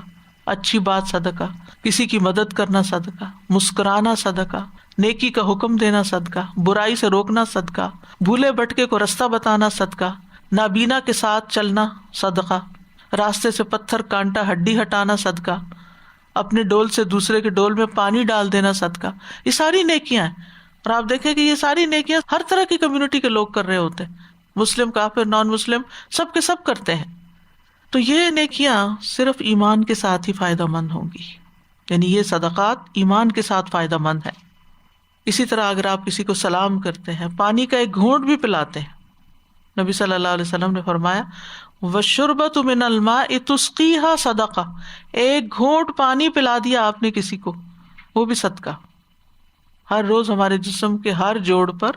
اچھی بات صدقہ، کسی کی مدد کرنا صدقہ، مسکرانا صدقہ، نیکی کا حکم دینا صدقہ، برائی سے روکنا صدقہ، بھولے بھٹکے کو رستہ بتانا صدقہ، نابینا کے ساتھ چلنا صدقہ، راستے سے پتھر کانٹا ہڈی ہٹانا صدقہ، اپنے ڈول سے دوسرے کے ڈول میں پانی ڈال دینا صدقہ. یہ ساری نیکیاں ہیں. اور آپ دیکھیں کہ یہ ساری نیکیاں ہر طرح کی کمیونٹی کے لوگ کر رہے ہوتے ہیں، مسلم، کافر، نان مسلم، سب کے سب کرتے ہیں. تو یہ نیکیاں صرف ایمان کے ساتھ ہی فائدہ مند ہوں گی، یعنی یہ صدقات ایمان کے ساتھ فائدہ مند ہے. اسی طرح اگر آپ کسی کو سلام کرتے ہیں، پانی کا ایک گھونٹ بھی پلاتے ہیں، نبی صلی اللہ علیہ وسلم نے فرمایا وَالشُّرْبَةُ مِنَ الْمَاءِ تُسْقِيهَا صَدَقَةٌ، ایک گھونٹ پانی پلا دیا آپ نے کسی کو، وہ بھی صدقہ. ہر روز ہمارے جسم کے ہر جوڑ پر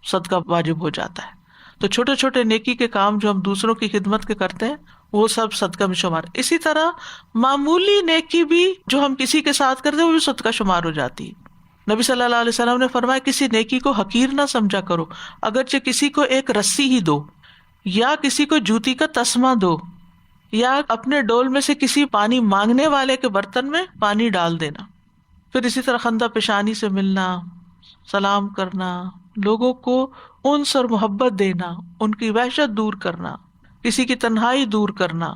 صدقہ واجب ہو جاتا ہے. تو چھوٹے چھوٹے نیکی کے کام جو ہم دوسروں کی خدمت کے کرتے ہیں وہ سب صدقہ میں شمار. اسی طرح معمولی نیکی بھی جو ہم کسی کے ساتھ کرتے ہیں وہ بھی صدقہ شمار ہو جاتی ہے. نبی صلی اللہ علیہ وسلم نے فرمایا کسی نیکی کو حقیر نہ سمجھا کرو، اگرچہ کسی کو ایک رسی ہی دو، یا کسی کو جوتی کا تسمہ دو، یا اپنے ڈول میں سے کسی پانی مانگنے والے کے برتن میں پانی ڈال دینا. پھر اسی طرح خندہ پیشانی سے ملنا، سلام کرنا، لوگوں کو انس اور محبت دینا، ان کی وحشت دور کرنا، کسی کی تنہائی دور کرنا.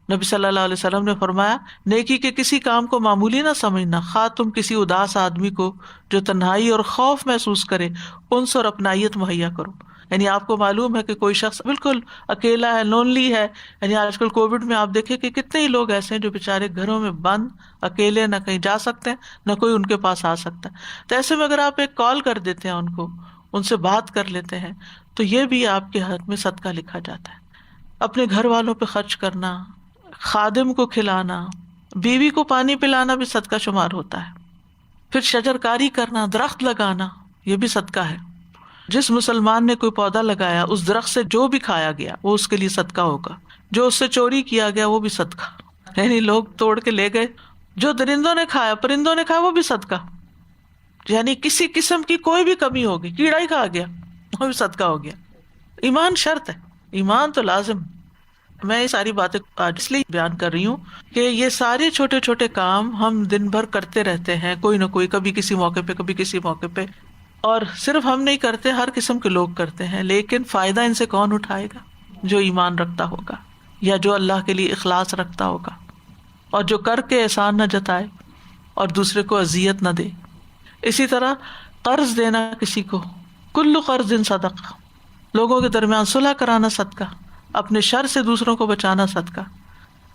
نبی صلی اللہ علیہ وسلم نے فرمایا نیکی کے کسی کام کو معمولی نہ سمجھنا، خواہ تم کسی اداس آدمی کو جو تنہائی اور خوف محسوس کرے انس اور اپنائیت مہیا کرو. یعنی آپ کو معلوم ہے کہ کوئی شخص بالکل اکیلا ہے، لونلی ہے. یعنی آج کل کووڈ میں آپ دیکھیں کہ کتنے ہی لوگ ایسے ہیں جو بیچارے گھروں میں بند، اکیلے، نہ کہیں جا سکتے ہیں، نہ کوئی ان کے پاس آ سکتا ہے. تو ایسے میں اگر آپ ایک کال کر دیتے ہیں ان کو، ان سے بات کر لیتے ہیں، تو یہ بھی آپ کے حق میں صدقہ لکھا جاتا ہے. اپنے گھر والوں پہ خرچ کرنا، خادم کو کھلانا، بیوی کو پانی پلانا بھی صدقہ شمار ہوتا ہے. پھر شجرکاری کرنا، درخت لگانا، یہ بھی صدقہ ہے. جس مسلمان نے کوئی پودا لگایا اس درخت سے جو بھی کھایا گیا وہ اس کے لیے صدقہ ہوگا، جو اس سے چوری کیا گیا وہ بھی صدقہ. یعنی لوگ توڑ کے لے گئے، جو درندوں نے کھایا، پرندوں نے کھایا، وہ بھی صدقہ. یعنی کسی قسم کی کوئی بھی کمی ہوگی، کیڑا ہی کھا گیا وہ بھی صدقہ ہو گیا. ایمان شرط ہے، ایمان تو لازم. میں یہ ساری باتیں آج اس لیے بیان کر رہی ہوں کہ یہ سارے چھوٹے چھوٹے کام ہم دن بھر کرتے رہتے ہیں، کوئی نہ کوئی، کبھی کسی موقع پہ کبھی کسی موقع پہ، اور صرف ہم نہیں کرتے، ہر قسم کے لوگ کرتے ہیں، لیکن فائدہ ان سے کون اٹھائے گا؟ جو ایمان رکھتا ہوگا یا جو اللہ کے لیے اخلاص رکھتا ہوگا، اور جو کر کے احسان نہ جتائے اور دوسرے کو اذیت نہ دے۔ اسی طرح قرض دینا کسی کو، کل قرض صدقہ، لوگوں کے درمیان صلح کرانا صدقہ، اپنے شر سے دوسروں کو بچانا صدقہ۔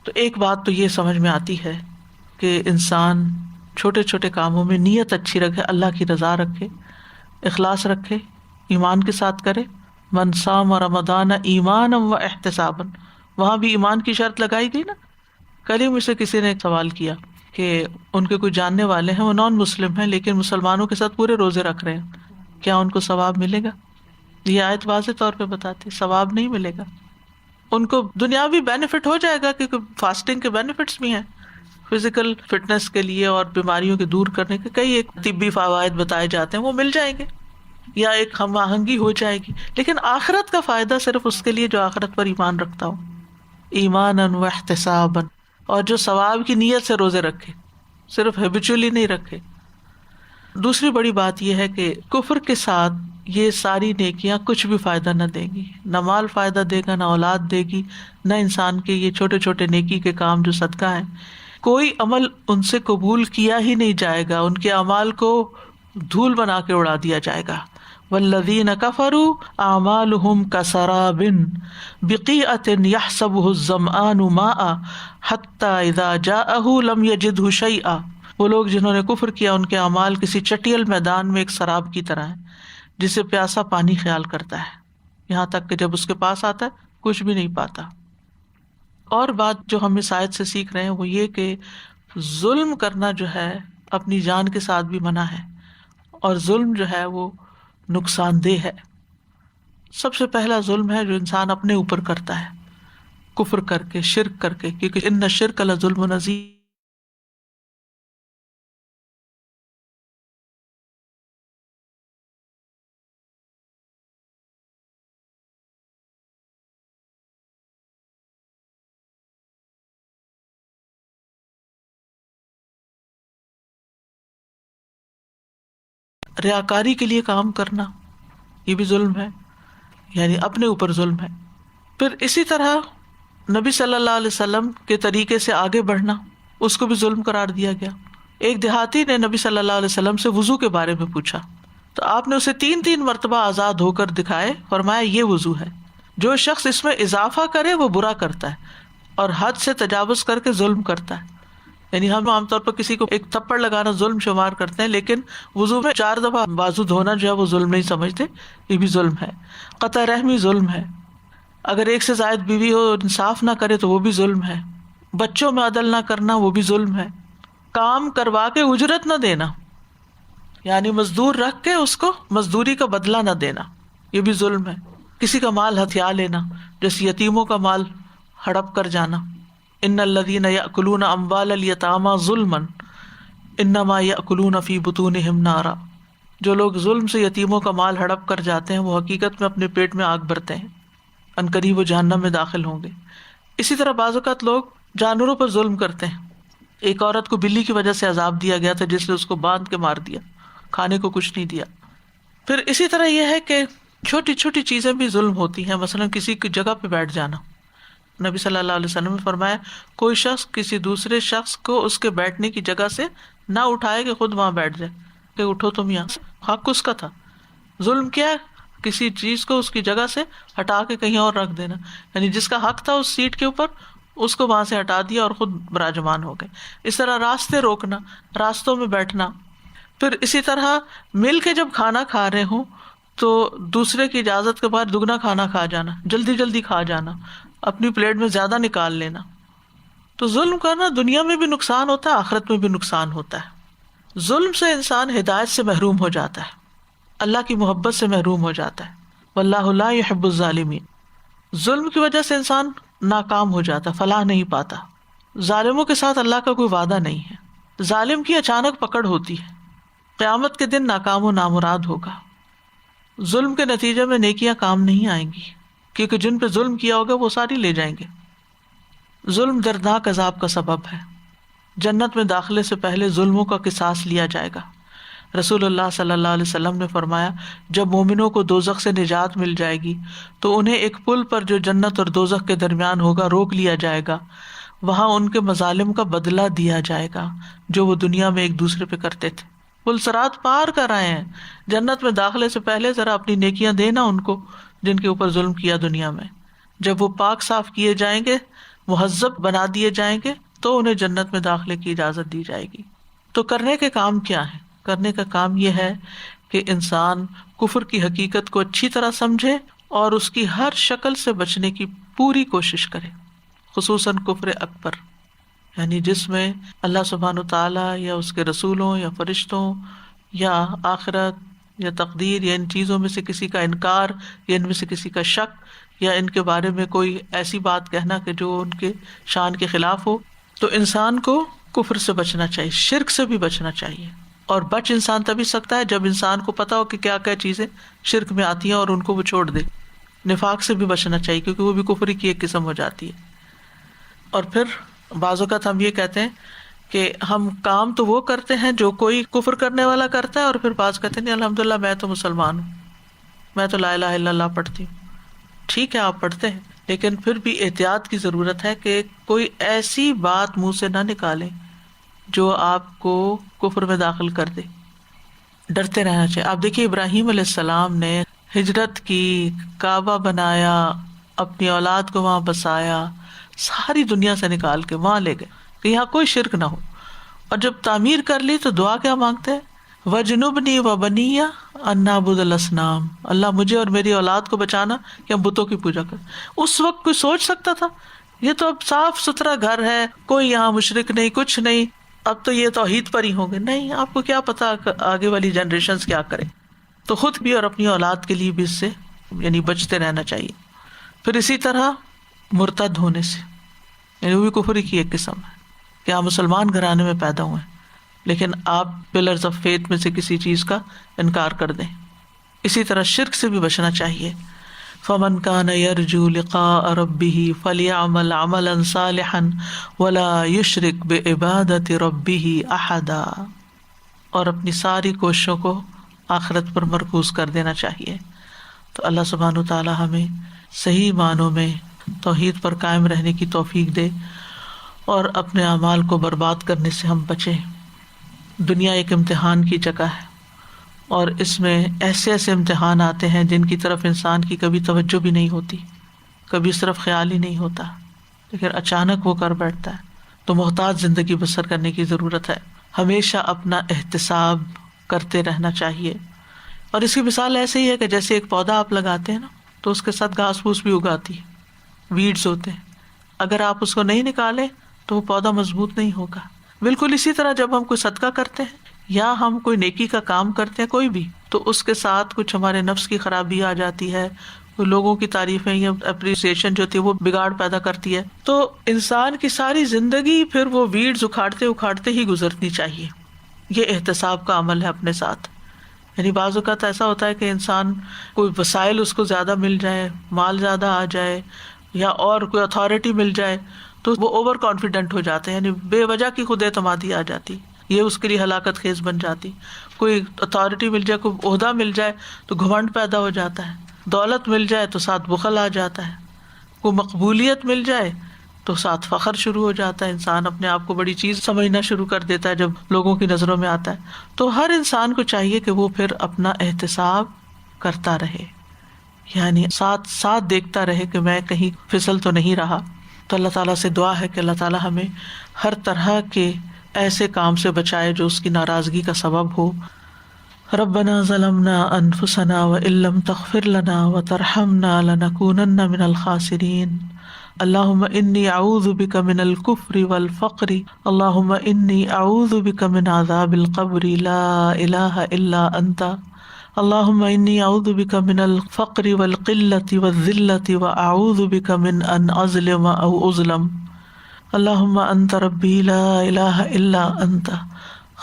تو ایک بات تو یہ سمجھ میں آتی ہے کہ انسان چھوٹے چھوٹے کاموں میں نیت اچھی رکھے، اللہ کی رضا رکھے، اخلاص رکھے، ایمان کے ساتھ کرے۔ من صام رمضان ایمانا و احتسابا، وہاں بھی ایمان کی شرط لگائی گئی نا۔ کل ہی مجھ سے کسی نے ایک سوال کیا کہ ان کے کوئی جاننے والے ہیں، وہ نان مسلم ہیں لیکن مسلمانوں کے ساتھ پورے روزے رکھ رہے ہیں، کیا ان کو ثواب ملے گا؟ یہ آیت واضح طور پہ بتاتی ثواب نہیں ملے گا۔ ان کو دنیاوی بینیفٹ ہو جائے گا کیونکہ فاسٹنگ کے بینیفٹس بھی ہیں، فزیکل فٹنس کے لیے اور بیماریوں کے دور کرنے کے کئی ایک طبی فوائد بتائے جاتے ہیں، وہ مل جائیں گے، یا ایک ہم آہنگی ہو جائے گی۔ لیکن آخرت کا فائدہ صرف اس کے لیے جو آخرت پر ایمان رکھتا ہو، ایمانا و احتسابا، اور جو ثواب کی نیت سے روزے رکھے، صرف ہیبیچولی نہیں رکھے۔ دوسری بڑی بات یہ ہے کہ کفر کے ساتھ یہ ساری نیکیاں کچھ بھی فائدہ نہ دیں گی، نہ مال فائدہ دے گا، نہ اولاد دے گی، نہ انسان کے یہ چھوٹے چھوٹے نیکی کے کام جو صدقہ ہیں، کوئی عمل ان سے قبول کیا ہی نہیں جائے گا، ان کے اعمال کو دھول بنا کے اڑا دیا جائے گا۔ والذین کفروا اعمالهم کسراب بقیعة یحسبه الظمآن ماء حتی اذا جاءه لم یجدہ شیئا، وہ لوگ جنہوں نے کفر کیا ان کے اعمال کسی چٹیل میدان میں ایک سراب کی طرح ہیں جسے پیاسا پانی خیال کرتا ہے، یہاں تک کہ جب اس کے پاس آتا ہے کچھ بھی نہیں پاتا۔ اور بات جو ہم اس آیت سے سیکھ رہے ہیں وہ یہ کہ ظلم کرنا جو ہے اپنی جان کے ساتھ بھی منع ہے، اور ظلم جو ہے وہ نقصان دہ ہے۔ سب سے پہلا ظلم ہے جو انسان اپنے اوپر کرتا ہے، کفر کر کے، شرک کر کے، کیونکہ ان الشرک لظلم عظیم۔ ریاکاری کے لیے کام کرنا یہ بھی ظلم ہے، یعنی اپنے اوپر ظلم ہے۔ پھر اسی طرح نبی صلی اللہ علیہ وسلم کے طریقے سے آگے بڑھنا، اس کو بھی ظلم قرار دیا گیا۔ ایک دیہاتی نے نبی صلی اللہ علیہ وسلم سے وضو کے بارے میں پوچھا تو آپ نے اسے 3 مرتبہ آزاد ہو کر دکھائے، فرمایا یہ وضو ہے، جو شخص اس میں اضافہ کرے وہ برا کرتا ہے اور حد سے تجاوز کر کے ظلم کرتا ہے۔ یعنی ہم عام طور پر کسی کو ایک تھپڑ لگانا ظلم شمار کرتے ہیں، لیکن وضو میں 4 دفعہ بازو دھونا جو ہے وہ ظلم نہیں سمجھتے، یہ بھی ظلم ہے۔ قطع رحمی ظلم ہے، اگر ایک سے زائد بیوی ہو انصاف نہ کرے تو وہ بھی ظلم ہے۔ بچوں میں عدل نہ کرنا وہ بھی ظلم ہے۔ کام کروا کے اجرت نہ دینا، یعنی مزدور رکھ کے اس کو مزدوری کا بدلہ نہ دینا، یہ بھی ظلم ہے۔ کسی کا مال ہتھیا لینا، جیسے یتیموں کا مال ہڑپ کر جانا۔ ان الذین یأکلون اموال الیتامی ظلما انما یأکلون فی بطونہم نارا، جو لوگ ظلم سے یتیموں کا مال ہڑپ کر جاتے ہیں وہ حقیقت میں اپنے پیٹ میں آگ بھرتے ہیں، عنقریب وہ جہنم میں داخل ہوں گے۔ اسی طرح بعض اوقات لوگ جانوروں پر ظلم کرتے ہیں۔ ایک عورت کو بلی کی وجہ سے عذاب دیا گیا تھا جس نے اس کو باندھ کے مار دیا، کھانے کو کچھ نہیں دیا۔ پھر اسی طرح یہ ہے کہ چھوٹی چھوٹی چیزیں بھی ظلم ہوتی ہیں، مثلا کسی کی جگہ پہ بیٹھ جانا۔ نبی صلی اللہ علیہ وسلم نے فرمایا کوئی شخص کسی دوسرے شخص کو اس کے بیٹھنے کی جگہ سے نہ اٹھائے کہ خود وہاں بیٹھ جائے، کہ اٹھو تم یہاں سے، حق اس کا تھا۔ ظلم کیا ہے؟ کسی چیز کو اس کی جگہ سے ہٹا کے کہیں اور رکھ دینا، یعنی جس کا حق تھا اس سیٹ کے اوپر اس کو وہاں سے ہٹا دیا اور خود براجمان ہو گئے۔ اس طرح راستے روکنا، راستوں میں بیٹھنا۔ پھر اسی طرح مل کے جب کھانا کھا رہے ہوں تو دوسرے کی اجازت کے بعد دگنا کھانا کھا جانا، جلدی جلدی کھا جانا، اپنی پلیٹ میں زیادہ نکال لینا۔ تو ظلم کرنا دنیا میں بھی نقصان ہوتا ہے، آخرت میں بھی نقصان ہوتا ہے۔ ظلم سے انسان ہدایت سے محروم ہو جاتا ہے، اللہ کی محبت سے محروم ہو جاتا ہے، واللہ لا يحب الظالمین۔ ظلم کی وجہ سے انسان ناکام ہو جاتا، فلاح نہیں پاتا۔ ظالموں کے ساتھ اللہ کا کوئی وعدہ نہیں ہے، ظالم کی اچانک پکڑ ہوتی ہے، قیامت کے دن ناکام و نامراد ہوگا۔ ظلم کے نتیجے میں نیکیاں کام نہیں آئیں گی، کیونکہ جن پہ ظلم کیا ہوگا وہ ساری لے جائیں گے۔ ظلم دردناک عذاب کا سبب ہے. جنت میں داخلے سے پہلے ظلموں کا قصاص لیا جائے گا. رسول اللہ صلی اللہ علیہ وسلم نے فرمایا جب مومنوں کو دوزخ سے نجات مل جائے گی تو انہیں ایک پل پر جو جنت اور دوزخ کے درمیان ہوگا روک لیا جائے گا. وہاں ان کے مظالم کا بدلہ دیا جائے گا جو وہ دنیا میں ایک دوسرے پہ کرتے تھے. پل صراط پار کر آئے ہیں, جنت میں داخلے سے پہلے ذرا اپنی نیکیاں دینا ان کو جن کے اوپر ظلم کیا دنیا میں. جب وہ پاک صاف کیے جائیں گے, مہذب بنا دیے جائیں گے, تو انہیں جنت میں داخلے کی اجازت دی جائے گی. تو کرنے کے کام کیا ہے؟ کرنے کا کام یہ ہے کہ انسان کفر کی حقیقت کو اچھی طرح سمجھے اور اس کی ہر شکل سے بچنے کی پوری کوشش کرے, خصوصاً کفر اکبر, یعنی جس میں اللہ سبحانہ وتعالیٰ یا اس کے رسولوں یا فرشتوں یا آخرت یا تقدیر یا ان چیزوں میں سے کسی کا انکار یا ان میں سے کسی کا شک یا ان کے بارے میں کوئی ایسی بات کہنا کہ جو ان کے شان کے خلاف ہو. تو انسان کو کفر سے بچنا چاہیے, شرک سے بھی بچنا چاہیے. اور بچ انسان تبھی سکتا ہے جب انسان کو پتا ہو کہ کیا کیا چیزیں شرک میں آتی ہیں اور ان کو وہ چھوڑ دے. نفاق سے بھی بچنا چاہیے کیونکہ وہ بھی کفر کی ایک قسم ہو جاتی ہے. اور پھر بعض اوقات ہم یہ کہتے ہیں کہ ہم کام تو وہ کرتے ہیں جو کوئی کفر کرنے والا کرتا ہے, اور پھر بعض کہتے ہیں نہیں الحمدللہ میں تو مسلمان ہوں, میں تو لا الہ الا اللہ پڑھتی ہوں. ٹھیک ہے آپ پڑھتے ہیں, لیکن پھر بھی احتیاط کی ضرورت ہے کہ کوئی ایسی بات منہ سے نہ نکالیں جو آپ کو کفر میں داخل کر دے. ڈرتے رہنا چاہیے. آپ دیکھیے ابراہیم علیہ السلام نے ہجرت کی, کعبہ بنایا, اپنی اولاد کو وہاں بسایا, ساری دنیا سے نکال کے وہاں لے گئے کہ یہاں کوئی شرک نہ ہو. اور جب تعمیر کر لی تو دعا کیا مانگتے ہیں؟ وَجْنُبْنِي وَبَنِيَّ أَن نَعْبُدَ الْأَصْنَامَ, اللہ مجھے اور میری اولاد کو بچانا کہ ہم بتوں کی پوجا کریں. اس وقت کوئی سوچ سکتا تھا؟ یہ تو اب صاف ستھرا گھر ہے, کوئی یہاں مشرک نہیں, کچھ نہیں, اب تو یہ توحید پر ہی ہوں گے. نہیں, آپ کو کیا پتا آگے والی جنریشنز کیا کریں. تو خود بھی اور اپنی اولاد کے لیے بھی اس سے یعنی بچتے رہنا چاہیے. پھر اسی طرح مرتد ہونے سے, یعنی وہ بھی کفر کی ایک قسم ہے کہ آپ مسلمان گھرانے میں پیدا ہوئے ہیں لیکن آپ پلرز آف فیتھ میں سے کسی چیز کا انکار کر دیں. اسی طرح شرک سے بھی بچنا چاہیے. فمن کان یرجو لقاء ربہ فلیعمل عملا صالحا ولا یشرک بعبادۃ ربہ احدا, اور اپنی ساری کوششوں کو آخرت پر مرکوز کر دینا چاہیے. تو اللہ سبحانہ وتعالی ہمیں صحیح معنوں میں توحید پر قائم رہنے کی توفیق دے اور اپنے اعمال کو برباد کرنے سے ہم بچیں. دنیا ایک امتحان کی جگہ ہے اور اس میں ایسے ایسے امتحان آتے ہیں جن کی طرف انسان کی کبھی توجہ بھی نہیں ہوتی, کبھی اس طرف خیال ہی نہیں ہوتا, لیکن اچانک وہ کر بیٹھتا ہے. تو محتاط زندگی بسر کرنے کی ضرورت ہے. ہمیشہ اپنا احتساب کرتے رہنا چاہیے. اور اس کی مثال ایسے ہی ہے کہ جیسے ایک پودا آپ لگاتے ہیں نا, تو اس کے ساتھ گھاس پھوس بھی اگاتی ہے, ویڈز ہوتے ہیں. اگر آپ اس کو نہیں نکالیں تو وہ پودا مضبوط نہیں ہوگا. بالکل اسی طرح جب ہم کوئی صدقہ کرتے ہیں یا ہم کوئی نیکی کا کام کرتے ہیں کوئی بھی, تو اس کے ساتھ کچھ ہمارے نفس کی خرابی آ جاتی ہے, لوگوں کی تعریفیں یا اپریسیشن جو ہوتی ہے وہ بگاڑ پیدا کرتی ہے. تو انسان کی ساری زندگی پھر وہ ویڈز اکھاڑتے اکھاڑتے ہی گزرنی چاہیے. یہ احتساب کا عمل ہے اپنے ساتھ. یعنی بعض اوقات ایسا ہوتا ہے کہ انسان کوئی وسائل اس کو زیادہ مل جائے, مال زیادہ آ جائے یا اور کوئی اتھارٹی مل جائے تو وہ اوور کانفیڈنٹ ہو جاتے ہیں, یعنی بے وجہ کی خود اعتمادی آ جاتی, یہ اس کے لیے ہلاکت خیز بن جاتی. کوئی اتھارٹی مل جائے, کوئی عہدہ مل جائے تو گھمنڈ پیدا ہو جاتا ہے, دولت مل جائے تو ساتھ بخل آ جاتا ہے, کوئی مقبولیت مل جائے تو ساتھ فخر شروع ہو جاتا ہے. انسان اپنے آپ کو بڑی چیز سمجھنا شروع کر دیتا ہے جب لوگوں کی نظروں میں آتا ہے. تو ہر انسان کو چاہیے کہ وہ پھر اپنا احتساب کرتا رہے, یعنی ساتھ ساتھ دیکھتا رہے کہ میں کہیں پھسل تو نہیں رہا. تو اللہ تعالیٰ سے دعا ہے کہ اللہ تعالیٰ ہمیں ہر طرح کے ایسے کام سے بچائے جو اس کی ناراضگی کا سبب ہو. ربنا ظلمنا انفسنا وان لم تغفر لنا وترحمنا لنكونن من الخاسرین. اللهم انی اعوذ بک من الکفر والفقر. اللهم انی اعوذ بک من عذاب القبر لا الہ الا انت. اللهم انی اعوذ بک من الفقر والقلة والذلة واعوذ بک من ان اظلم او اظلم. اللهم انت ربی لا الہ الا انت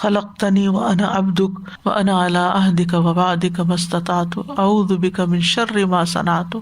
خلقتنی وانا عبدک وانا علی عہدک ووعدک ما استطعت اعوذ بک من شر ما صنعت.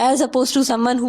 as opposed to someone who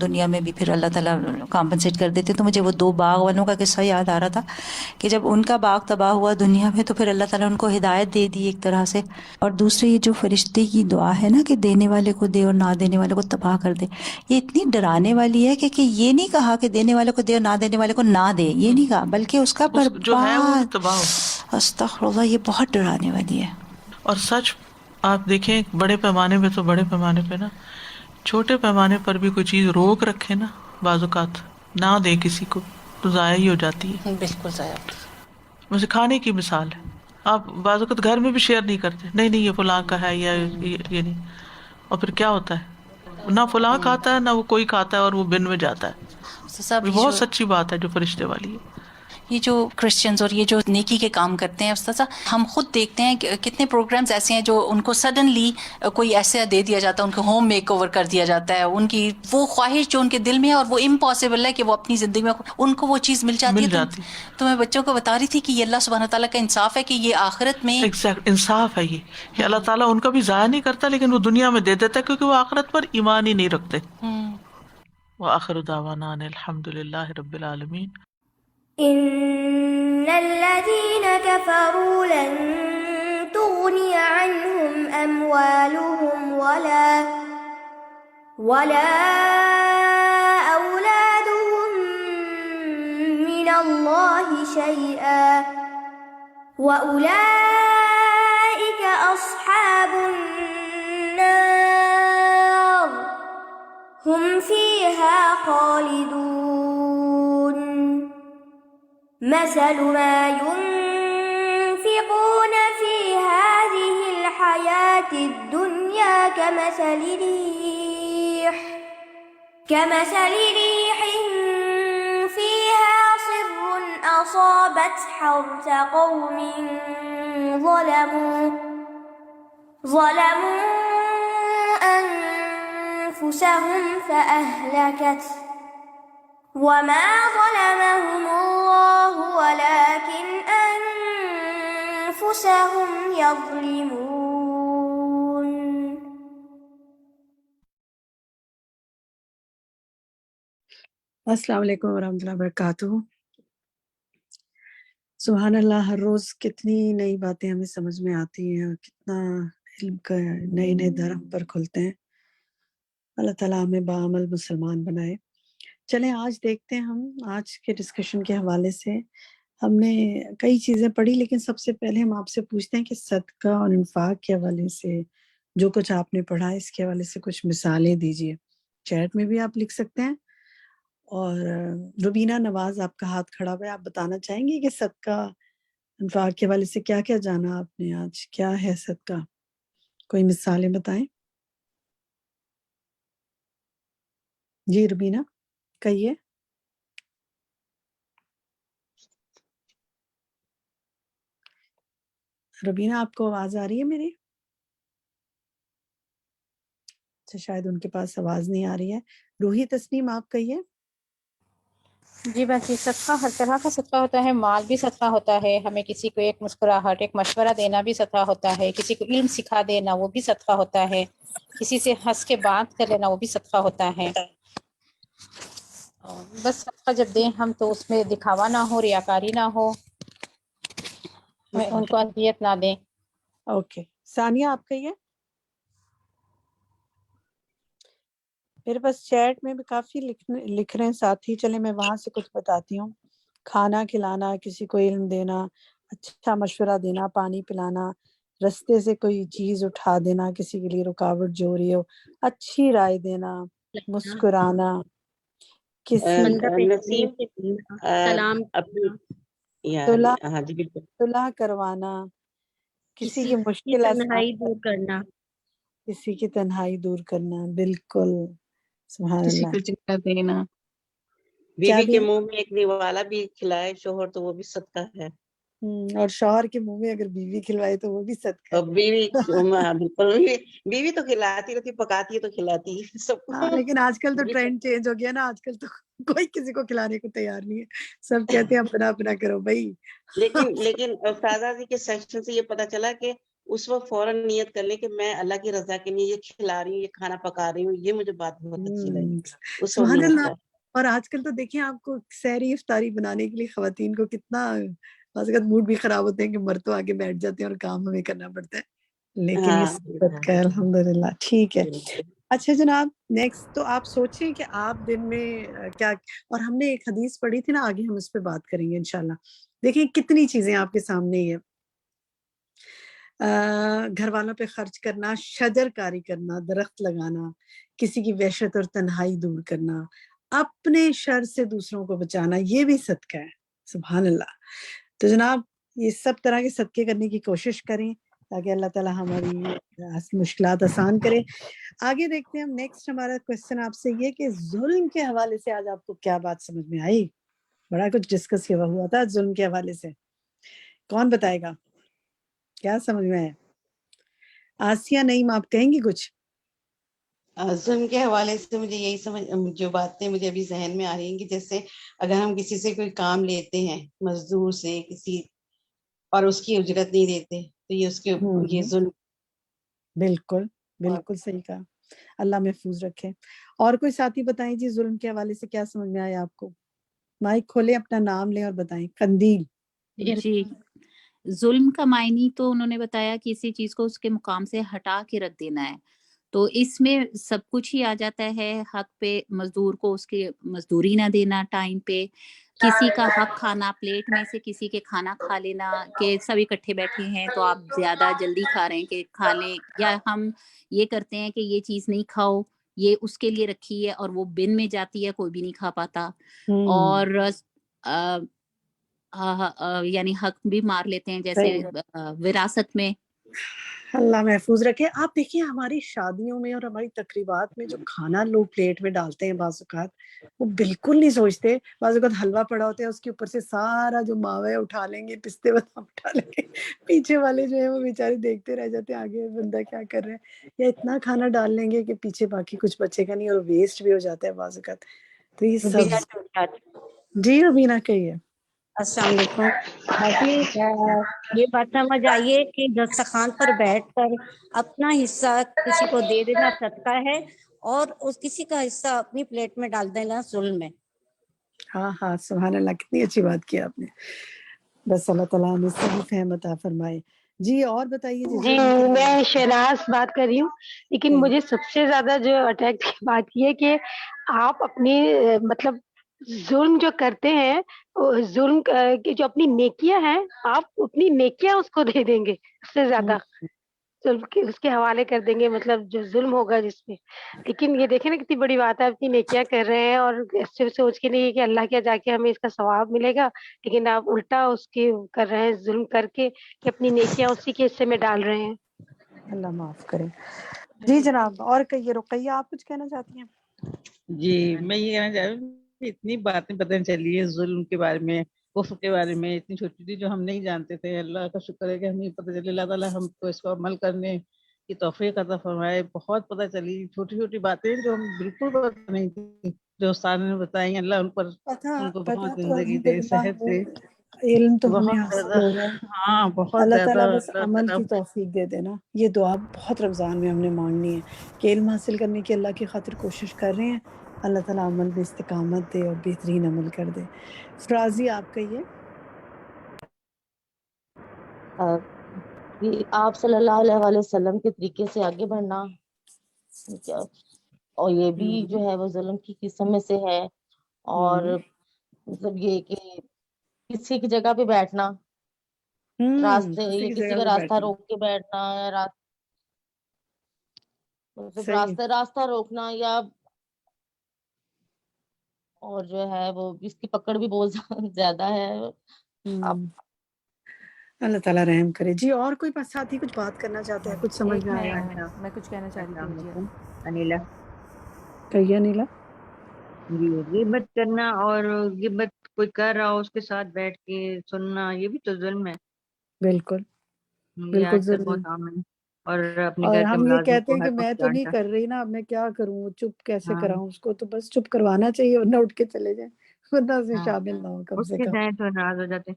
دنیا میں بھی پھر اللہ تعالیٰ کمپنسیٹ کر دیتے. تو مجھے وہ 2 باغ والوں کا قصہ یاد آ رہا تھا کہ جب ان کا باغ تباہ ہوا دنیا میں تو پھر اللہ تعالیٰ ان کو ہدایت دے دی ایک طرح سے. اور دوسری یہ جو فرشتے کی دعا ہے نا کہ دینے والے کو دے اور نہ دینے والے کو تباہ کر دے, یہ اتنی ڈرانے والی ہے کہ یہ نہیں کہا کہ دینے والے کو دے اور نہ دینے والے کو نہ دے, یہ نہیں کہا, بلکہ اس کا جو ہے وہ برباد. تباہ. استغفر اللہ, یہ بہت ڈرانے والی ہے. اور سچ آپ دیکھیں بڑے پیمانے پہ تو بڑے پیمانے پہ نا, چھوٹے پیمانے پر بھی کوئی چیز روک رکھے نا, بعض اوقات نہ دے کسی کو تو ضائع ہی ہو جاتی ہے. بالکل ضائع. ویسے کھانے کی مثال ہے, آپ بعض اوقات گھر میں بھی شیئر نہیں کرتے, نہیں یہ فلاں کا ہے یا یہ نہیں, اور پھر کیا ہوتا ہے نہ فلاں کھاتا ہے نہ وہ کوئی کھاتا ہے اور وہ بن میں جاتا ہے. سب بہت سچی بات ہے جو فرشتے والی ہے. یہ جو کرسچنز اور یہ جو نیکی کے کام کرتے ہیں استاذہ, ہم خود دیکھتے ہیں کہ کتنے پروگرامز ایسے ہیں جو ان کو سڈنلی کوئی ایسا دے دیا جاتا ہے, ان کو ہوم میک اوور کر دیا جاتا ہے, ان کی وہ خواہش جو ان کے دل میں ہے اور وہ امپاسبل ہے کہ وہ اپنی زندگی میں ان کو وہ چیز مل جاتی ہے. تو میں بچوں کو بتا رہی تھی کہ یہ اللہ سبحانہ تعالیٰ کا انصاف ہے کہ یہ آخرت میں انصاف ہے یہ کہ اللہ تعالیٰ ان کا بھی ضائع نہیں کرتا لیکن وہ دنیا میں دے دیتا ہے کیونکہ وہ آخرت پر ایمان ہی نہیں رکھتے. وآخر دعوانا ان الحمد للہ رب العالمین. إن الذين كفروا لن تغني عنهم أموالهم ولا أولادهم من الله شيئا وأولئك أصحاب النار هم فيها خالدون. مثل ما ينفقون في هذه الحياة الدنيا كمثل ريح فيها صر أصابت حرث قوم ظلموا أنفسهم فأهلكته وما ظلمهم الله ولكن أنفسهم يظلمون. السلام علیکم ورحمۃ اللہ وبرکاتہ. سبحان اللہ, ہر روز کتنی نئی باتیں ہمیں سمجھ میں آتی ہیں اور کتنا علم کا نئے نئے در ہم پر کھلتے ہیں. اللہ تعالیٰ ہمیں باعمل مسلمان بنائے. چلیں آج دیکھتے ہیں, ہم آج کے ڈسکشن کے حوالے سے ہم نے کئی چیزیں پڑھی, لیکن سب سے پہلے ہم آپ سے پوچھتے ہیں کہ صدقہ اور انفاق کے حوالے سے جو کچھ آپ نے پڑھا اس کے حوالے سے کچھ مثالیں دیجیے. چیٹ میں بھی آپ لکھ سکتے ہیں. اور روبینہ نواز, آپ کا ہاتھ کھڑا ہوا ہے, آپ بتانا چاہیں گے کہ صدقہ انفاق کے حوالے سے کیا کیا جانا آپ نے آج, کیا ہے صدقہ, کوئی مثالیں بتائیں. جی روبینہ کہیے. روبینہ آپ کو آواز آ رہی ہے میری؟ اچھا, شاید ان کے پاس آواز نہیں آ رہی ہے. روحی تسنیم آپ کہیے. جی بس یہ صدقہ ہر طرح کا صدقہ ہوتا ہے, مال بھی صدقہ ہوتا ہے, ہمیں کسی کو ایک مسکراہٹ ایک مشورہ دینا بھی صدقہ ہوتا ہے, کسی کو علم سکھا دینا وہ بھی صدقہ ہوتا ہے, کسی سے ہنس کے بات کر لینا وہ بھی صدقہ ہوتا ہے. بس صدقہ جب دیں ہم تو اس میں دکھاوا نہ ہو, ریاکاری نہ ہو, ان کو اذیت نہ دیں. اوکے, ثانیہ آپ کہیے. میرے پاس چیٹ میں بھی کافی لکھ رہے ہیں ساتھی, چلے میں وہاں سے کچھ بتاتی ہوں. کھانا کھلانا, کسی کو علم دینا, اچھا مشورہ دینا, پانی پلانا, رستے سے کوئی چیز اٹھا دینا, کسی کے لیے رکاوٹ جو ہو رہی ہو, اچھی رائے دینا, مسکرانا, سلام صلح کروانا, کسی کی مشکل تنہائی دور کرنا, کسی کی تنہائی دور کرنا. بالکل, سبحان کسی اللہ. کو چکا دینا, بیوی کے منہ میں ایک نوالا بھی کھلائے شوہر تو وہ بھی صدقہ ہے. اور شوہر کے منہ میں اگر بیوی کھلوائے تو وہ بھی صدقہ ہے. بیوی تو کھلاتی رہتی, پکاتی ہے تو کھلاتی ہے سب کو. ہاں, لیکن آج کل تو ٹرینڈ چینج ہو گیا نا, آج کل تو کوئی کسی کو کھلانے کو تیار نہیں ہے, سب کہتے ہیں اپنا اپنا کرو بھائی. لیکن استاذہ جی کے سیکشن سے یہ پتا چلا کہ اس وقت فوراً نیت کر لیں کہ میں اللہ کی رضا کے لیے یہ کھلا رہی ہوں، یہ کھانا پکا رہی ہوں، یہ مجھے بات بہت اچھی لگی، اس وقت سبحان نیت اللہ. کر. اور آج کل تو دیکھیں آپ کو سحری افطاری بنانے کے لیے خواتین کو کتنا بعض اوقات موڈ بھی خراب ہوتے ہیں کہ مرد تو آگے بیٹھ جاتے ہیں اور کام ہمیں کرنا پڑتا ہے، لیکن یہ ہاں صحبت کا ہے الحمدللہ. ٹھیک ہے. اچھا جناب، نیکسٹ تو آپ سوچیں کہ آپ دن میں کیا، اور ہم نے ایک حدیث پڑھی تھی نا، آگے ہم اس پہ بات کریں گے انشاءاللہ. دیکھیں کتنی چیزیں آپ کے سامنے ہی ہے. گھر والوں پہ خرچ کرنا، شجر کاری کرنا، درخت لگانا، کسی کی وحشت اور تنہائی دور کرنا، اپنے شر سے دوسروں کو بچانا، یہ بھی صدقہ ہے. سبحان اللہ. تو جناب یہ سب طرح کے صدقے کرنے کی کوشش کریں تاکہ اللہ تعالیٰ ہماری مشکلات آسان کرے. آگے دیکھتے ہیں ہم. نیکسٹ ہمارا کوشچن آپ سے یہ کہ ظلم کے حوالے سے آج آپ کو کیا بات سمجھ میں آئی؟ بڑا کچھ ڈسکس ہوا تھا ظلم کے حوالے سے. کون بتائے گا کیا سمجھ میں آیا؟ آسیہ نعیم آپ کہیں گی کچھ؟ ظلم کے حوالے سے مجھے یہی سمجھ، جو باتیں مجھے ابھی ذہن میں آ رہی ہیں کہ جیسے اگر ہم کسی سے کوئی کام لیتے ہیں، مزدور سے کسی، اور اس کی اجرت نہیں دیتے تو یہ اس کے یہ ظلم. بالکل بالکل صحیح کہا. اللہ محفوظ رکھے. اور کوئی ساتھی بتائیں جی ظلم کے حوالے سے کیا سمجھ میں آیا آپ کو؟ مائک کھولیں، اپنا نام لیں اور بتائیں. قندیل. جی، ظلم کا معنی تو انہوں نے بتایا کسی چیز کو اس کے مقام سے ہٹا کے رکھ دینا ہے، تو اس میں سب کچھ ہی آ جاتا ہے. حق پہ مزدور کو اس کی مزدوری نہ دینا ٹائم پہ، کسی کا حق کھانا، پلیٹ میں سے کسی کے کھانا کھا لینا کہ سب اکٹھے بیٹھے ہیں تو آپ زیادہ جلدی کھا رہے ہیں کہ کھا لیں، یا ہم یہ کرتے ہیں کہ یہ چیز نہیں کھاؤ، یہ اس کے لیے رکھی ہے اور وہ بن میں جاتی ہے، کوئی بھی نہیں کھا پاتا. اور یعنی حق بھی مار لیتے ہیں جیسے وراثت میں. اللہ محفوظ رکھے. آپ دیکھیں ہماری شادیوں میں اور ہماری تقریبات میں جو کھانا لوگ پلیٹ میں ڈالتے ہیں بعض اوقات وہ بالکل نہیں سوچتے. بعض اوقات حلوہ پڑا ہوتا ہے، اس کے اوپر سے سارا جو ماوا ہے اٹھا لیں گے، پستے بادام اٹھا لیں گے، پیچھے والے جو ہیں وہ بیچارے دیکھتے رہ جاتے ہیں آگے بندہ کیا کر رہا ہے، یا اتنا کھانا ڈال لیں گے کہ پیچھے باقی کچھ بچے گا نہیں اور ویسٹ بھی ہو جاتا ہے بعض اوقات. تو یہ سب جی ربینہ کہیے. السلام علیکم باجی. یہ بات سمجھ آئیے کہ دسترخوان پر بیٹھ کر اپنا حصہ کسی کو دے دینا صدقہ ہے، اور اس کسی کا حصہ اپنی پلیٹ میں ڈال دینا ظلم ہے. ہاں ہاں سبحان اللہ، کتنی اچھی بات کی آپ نے. بس اللہ تعالیٰ ہمیں صحیح فہم عطا فرمائے. جی اور بتائیے. جی میں شہناز بات کر رہی ہوں. لیکن مجھے سب سے زیادہ جو اٹریکٹ کی بات یہ کہ آپ اپنی مطلب ظلم جو کرتے ہیں، ظلم کی جو اپنی نیکیاں ہیں، آپ اپنی نیکیاں اس کو دے دیں گے، اس سے زیادہ ظلم اس کے حوالے کر دیں گے، مطلب جو ظلم ہوگا جس پہ. لیکن یہ دیکھیں نا کتنی بڑی بات ہے، اپنی نیکیاں کر رہے ہیں اور ایسے سوچ کے نہیں کہ اللہ کے جا کے ہمیں اس کا ثواب ملے گا، لیکن آپ الٹا اس کے کر رہے ہیں ظلم کر کے کہ اپنی نیکیاں اسی کے حصے میں ڈال رہے ہیں. اللہ معاف کرے. جی جناب اور کہیے. رقیہ آپ کچھ کہنا چاہتی ہیں؟ جی میں یہ کہنا چاہ رہی ہوں کہ اتنی باتیں پتہ چلی ہے ظلم کے بارے میں، کفر کے بارے میں، اتنی چھوٹی چھوٹی جو ہم نہیں جانتے تھے. اللہ کا شکر ہے کہ ہمیں پتہ چلی. اللہ تعالیٰ ہم کو اس کو عمل کرنے کی توفیق عطا فرمائے. بہت پتہ چلی چھوٹی چھوٹی باتیں جو ہم بالکل پتہ نہیں تھی، جو استاد نے بتائی. اللہ ان کو بہت زندگی دے، صحت دے. علم تو ہمیں بہت حاصل زیادہ، ہو رہا ہے. ہاں بہت اللہ زیادہ. تعالیٰ بس اللہ عمل تعالیٰ کی توفیق دے دینا. یہ دعا بہت رمضان میں ہم نے مانگنی ہے کہ علم حاصل کرنے کی اللہ کی خاطر کوشش کر رہے ہیں. اللہ تعالیٰ عمل میں استقامت دے اور بہترین عمل کر دے. فرازی آپ کہیے. آپ صلی اللہ علیہ وسلم کے طریقے سے آگے بڑھنا، اور یہ بھی جو ہے وہ ظلم کی قسم میں سے ہے. اور مطلب یہ کہ کسی کی جگہ پہ بیٹھنا، راستے یا کسی کا راستہ روک کے بیٹھنا، یا مطلب راستہ روکنا، یا اور جو ہے وہ اس کی پکڑ بھی بہت زیادہ ہے. اللہ تعالیٰ رحم کرے. جی اور کوئی ساتھی کچھ بات کرنا چاہتے ہیں؟ کچھ سمجھ میں آیا؟ میں کچھ کہنا چاہ رہی تھی. مجھے انیلا کہیے. انیلا جی، غیبت کرنا اور غیبت کوئی کر رہا ہو اس کے ساتھ بیٹھ کے سننا، یہ بھی تو ظلم ہے. بالکل یہ بالکل آج کل ضروری. بہت عام ہے. اور اپنے اور گھر کے ہم یہ ملازم کہتے کو ہیں ہر کہ میں وقت تو نہیں ڈانٹا. کر رہی نا، اب میں کیا کروں، چپ کیسے ہاں کراؤں اس کو. تو بس چپ کروانا چاہیے ورنہ اٹھ کے چلے جائیں، ورنہ سے ہاں شامل نہ ہو کم اس سے کے کم. جائیں تو ناراض ہو جاتے ہیں.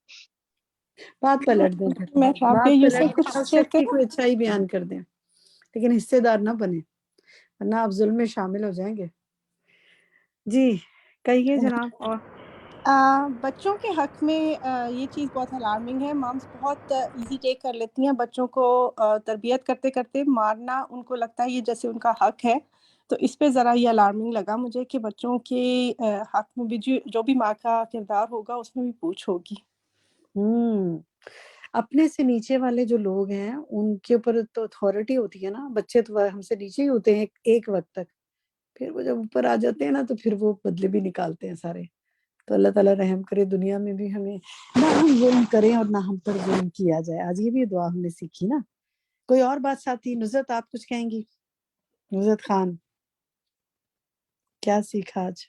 بات پلٹ دیں پھر، میں بات رابعہ یوسف پلٹ کچھ دیں اور شیئر سچی کروں؟ کوئی اچھائی بیان کر دیں، لیکن حصے دار نہ بنے ورنہ آپ ظلم میں شامل ہو جائیں گے۔ جی کہیے جناب۔ اور بچوں کے حق میں یہ چیز بہت الارمنگ ہے، مامس بہت ایزی ٹیک کر لیتی ہیں بچوں کو تربیت کرتے کرتے مارنا، ان کو لگتا ہے یہ جیسے ان کا حق ہے، تو اس پہ ذرا یہ الارمنگ لگا مجھے کہ بچوں کے حق میں بھی جو بھی ماں کا کردار ہوگا اس میں بھی پوچھ ہوگی۔ اپنے سے نیچے والے جو لوگ ہیں ان کے اوپر تو اتھارٹی ہوتی ہے نا، بچے تو ہم سے نیچے ہی ہوتے ہیں ایک وقت تک، پھر وہ جب اوپر آ جاتے ہیں نا تو پھر وہ بدلے بھی نکالتے ہیں سارے۔ تو اللہ تعالیٰ رحم کرے دنیا میں بھی ہمیں نہ ہم ظلم کریں اور نہ ہم پر ظلم کیا جائے۔ آج یہ بھی دعا ہم نے سیکھی نا۔ کوئی اور بات ساتھی؟ نصرت آپ کچھ کہیں گی؟ نصرت خان کیا سیکھا آج؟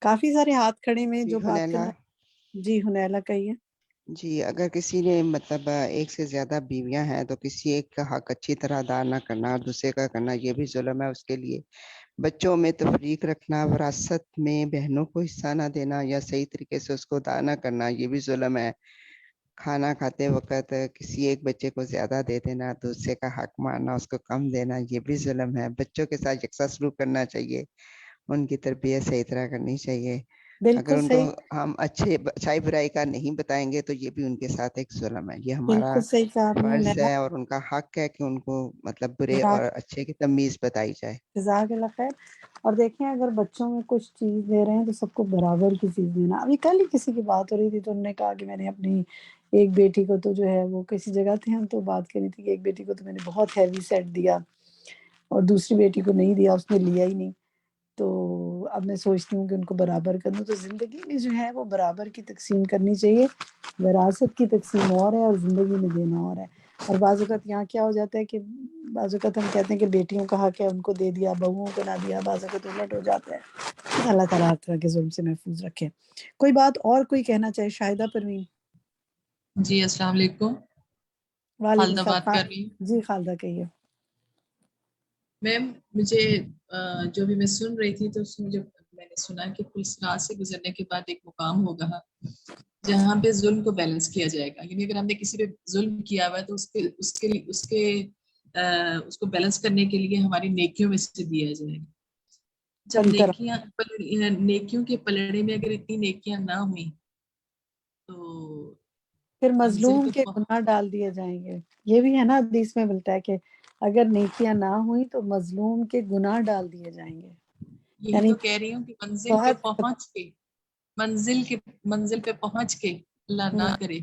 کافی سارے ہاتھ کھڑے میں جو بات حنیلہ، کرنا۔ جی حنیلہ کہیے۔ جی اگر کسی نے مطلب ایک سے زیادہ بیویاں ہیں تو کسی ایک کا حق اچھی طرح ادا نہ کرنا اور دوسرے کا کرنا یہ بھی ظلم ہے اس کے لیے۔ بچوں میں تفریق رکھنا، وراثت میں بہنوں کو حصہ نہ دینا یا صحیح طریقے سے اس کو ادا نہ کرنا یہ بھی ظلم ہے۔ کھانا کھاتے وقت کسی ایک بچے کو زیادہ دے دینا، دوسرے کا حق مارنا، اس کو کم دینا یہ بھی ظلم ہے۔ بچوں کے ساتھ یکساں سلوک کرنا چاہیے، ان کی تربیت صحیح طرح کرنی چاہیے۔ اگر بالکل ان کو صحیح، ہم اچھائی برائی کا نہیں بتائیں گے تو یہ بھی ان کے ساتھ ایک ظلم ہے۔ یہ ہمارا بالکل صحیح کہا آپ نے فرض حنیلہ۔ ہے اور ان کا حق ہے کہ ان کو مطلب برے اور جزاک اچھے کی تمیز بتائی جائے۔ جزاک اللہ خیر۔ اور دیکھیں اگر بچوں میں کچھ چیز دے رہے ہیں تو سب کو برابر کی چیز دینا۔ ابھی کل ہی کسی کی بات ہو رہی تھی تو انہوں نے کہا کہ میں نے اپنی ایک بیٹی کو تو جو ہے وہ کسی جگہ تھے ہم تو بات کری تھی کہ ایک بیٹی کو تو میں نے بہت ہیوی سیٹ دیا اور دوسری بیٹی کو نہیں دیا، اس نے لیا ہی نہیں۔ تو اب میں سوچتی ہوں کہ ان کو برابر کر دوں۔ تو زندگی میں جو ہے وہ برابر کی تقسیم کرنی چاہیے۔ وراثت کی تقسیم اور ہے اور زندگی میں دینا اور ہے۔ اور بعض اوقات یہاں کیا ہو جاتا ہے کہ بعض اوقات ہم کہتے ہیں کہ بیٹیوں کا حق ہے ان کو دے دیا، بہوؤں کو نہ دیا، بعض اوقات الٹ ہو جاتا ہے۔ اللہ تعالیٰ ہر طرح کے ظلم سے محفوظ رکھے۔ کوئی بات اور کوئی کہنا چاہے؟ شاہدہ پروین۔ جی السلام علیکم، وعلیکم خالدہ بات کر رہی ہوں۔ السلام۔ جی خالدہ کہیے۔ میم مجھے جو بھی میں سن رہی تھی تو اس میں جب میں نے سنا کہ پل صراط سے گزرنے کے بعد ایک مقام ہوگا جہاں پہ ظلم کو بیلنس کیا جائے گا، یعنی اگر ہم نے کسی پہ ظلم کیا ہوا ہے تو اس کو بیلنس کرنے کے لیے ہماری نیکیوں میں سے دیا جائے گا۔ جب نیکیوں کے پلڑے میں اگر اتنی نیکیاں نہ ہوئیں تو پھر منزل مظلوم پہ کے گناہ ڈال دیے جائیں گے۔ یہ بھی ہے نا حدیث میں ملتا ہے کہ اگر نیکیاں نہ ہوئی تو مظلوم کے گناہ ڈال دیے جائیں گے۔ یہی یعنی تو کہہ رہی ہوں کہ بہت منزل پہ پہنچ کے اللہ نہ کرے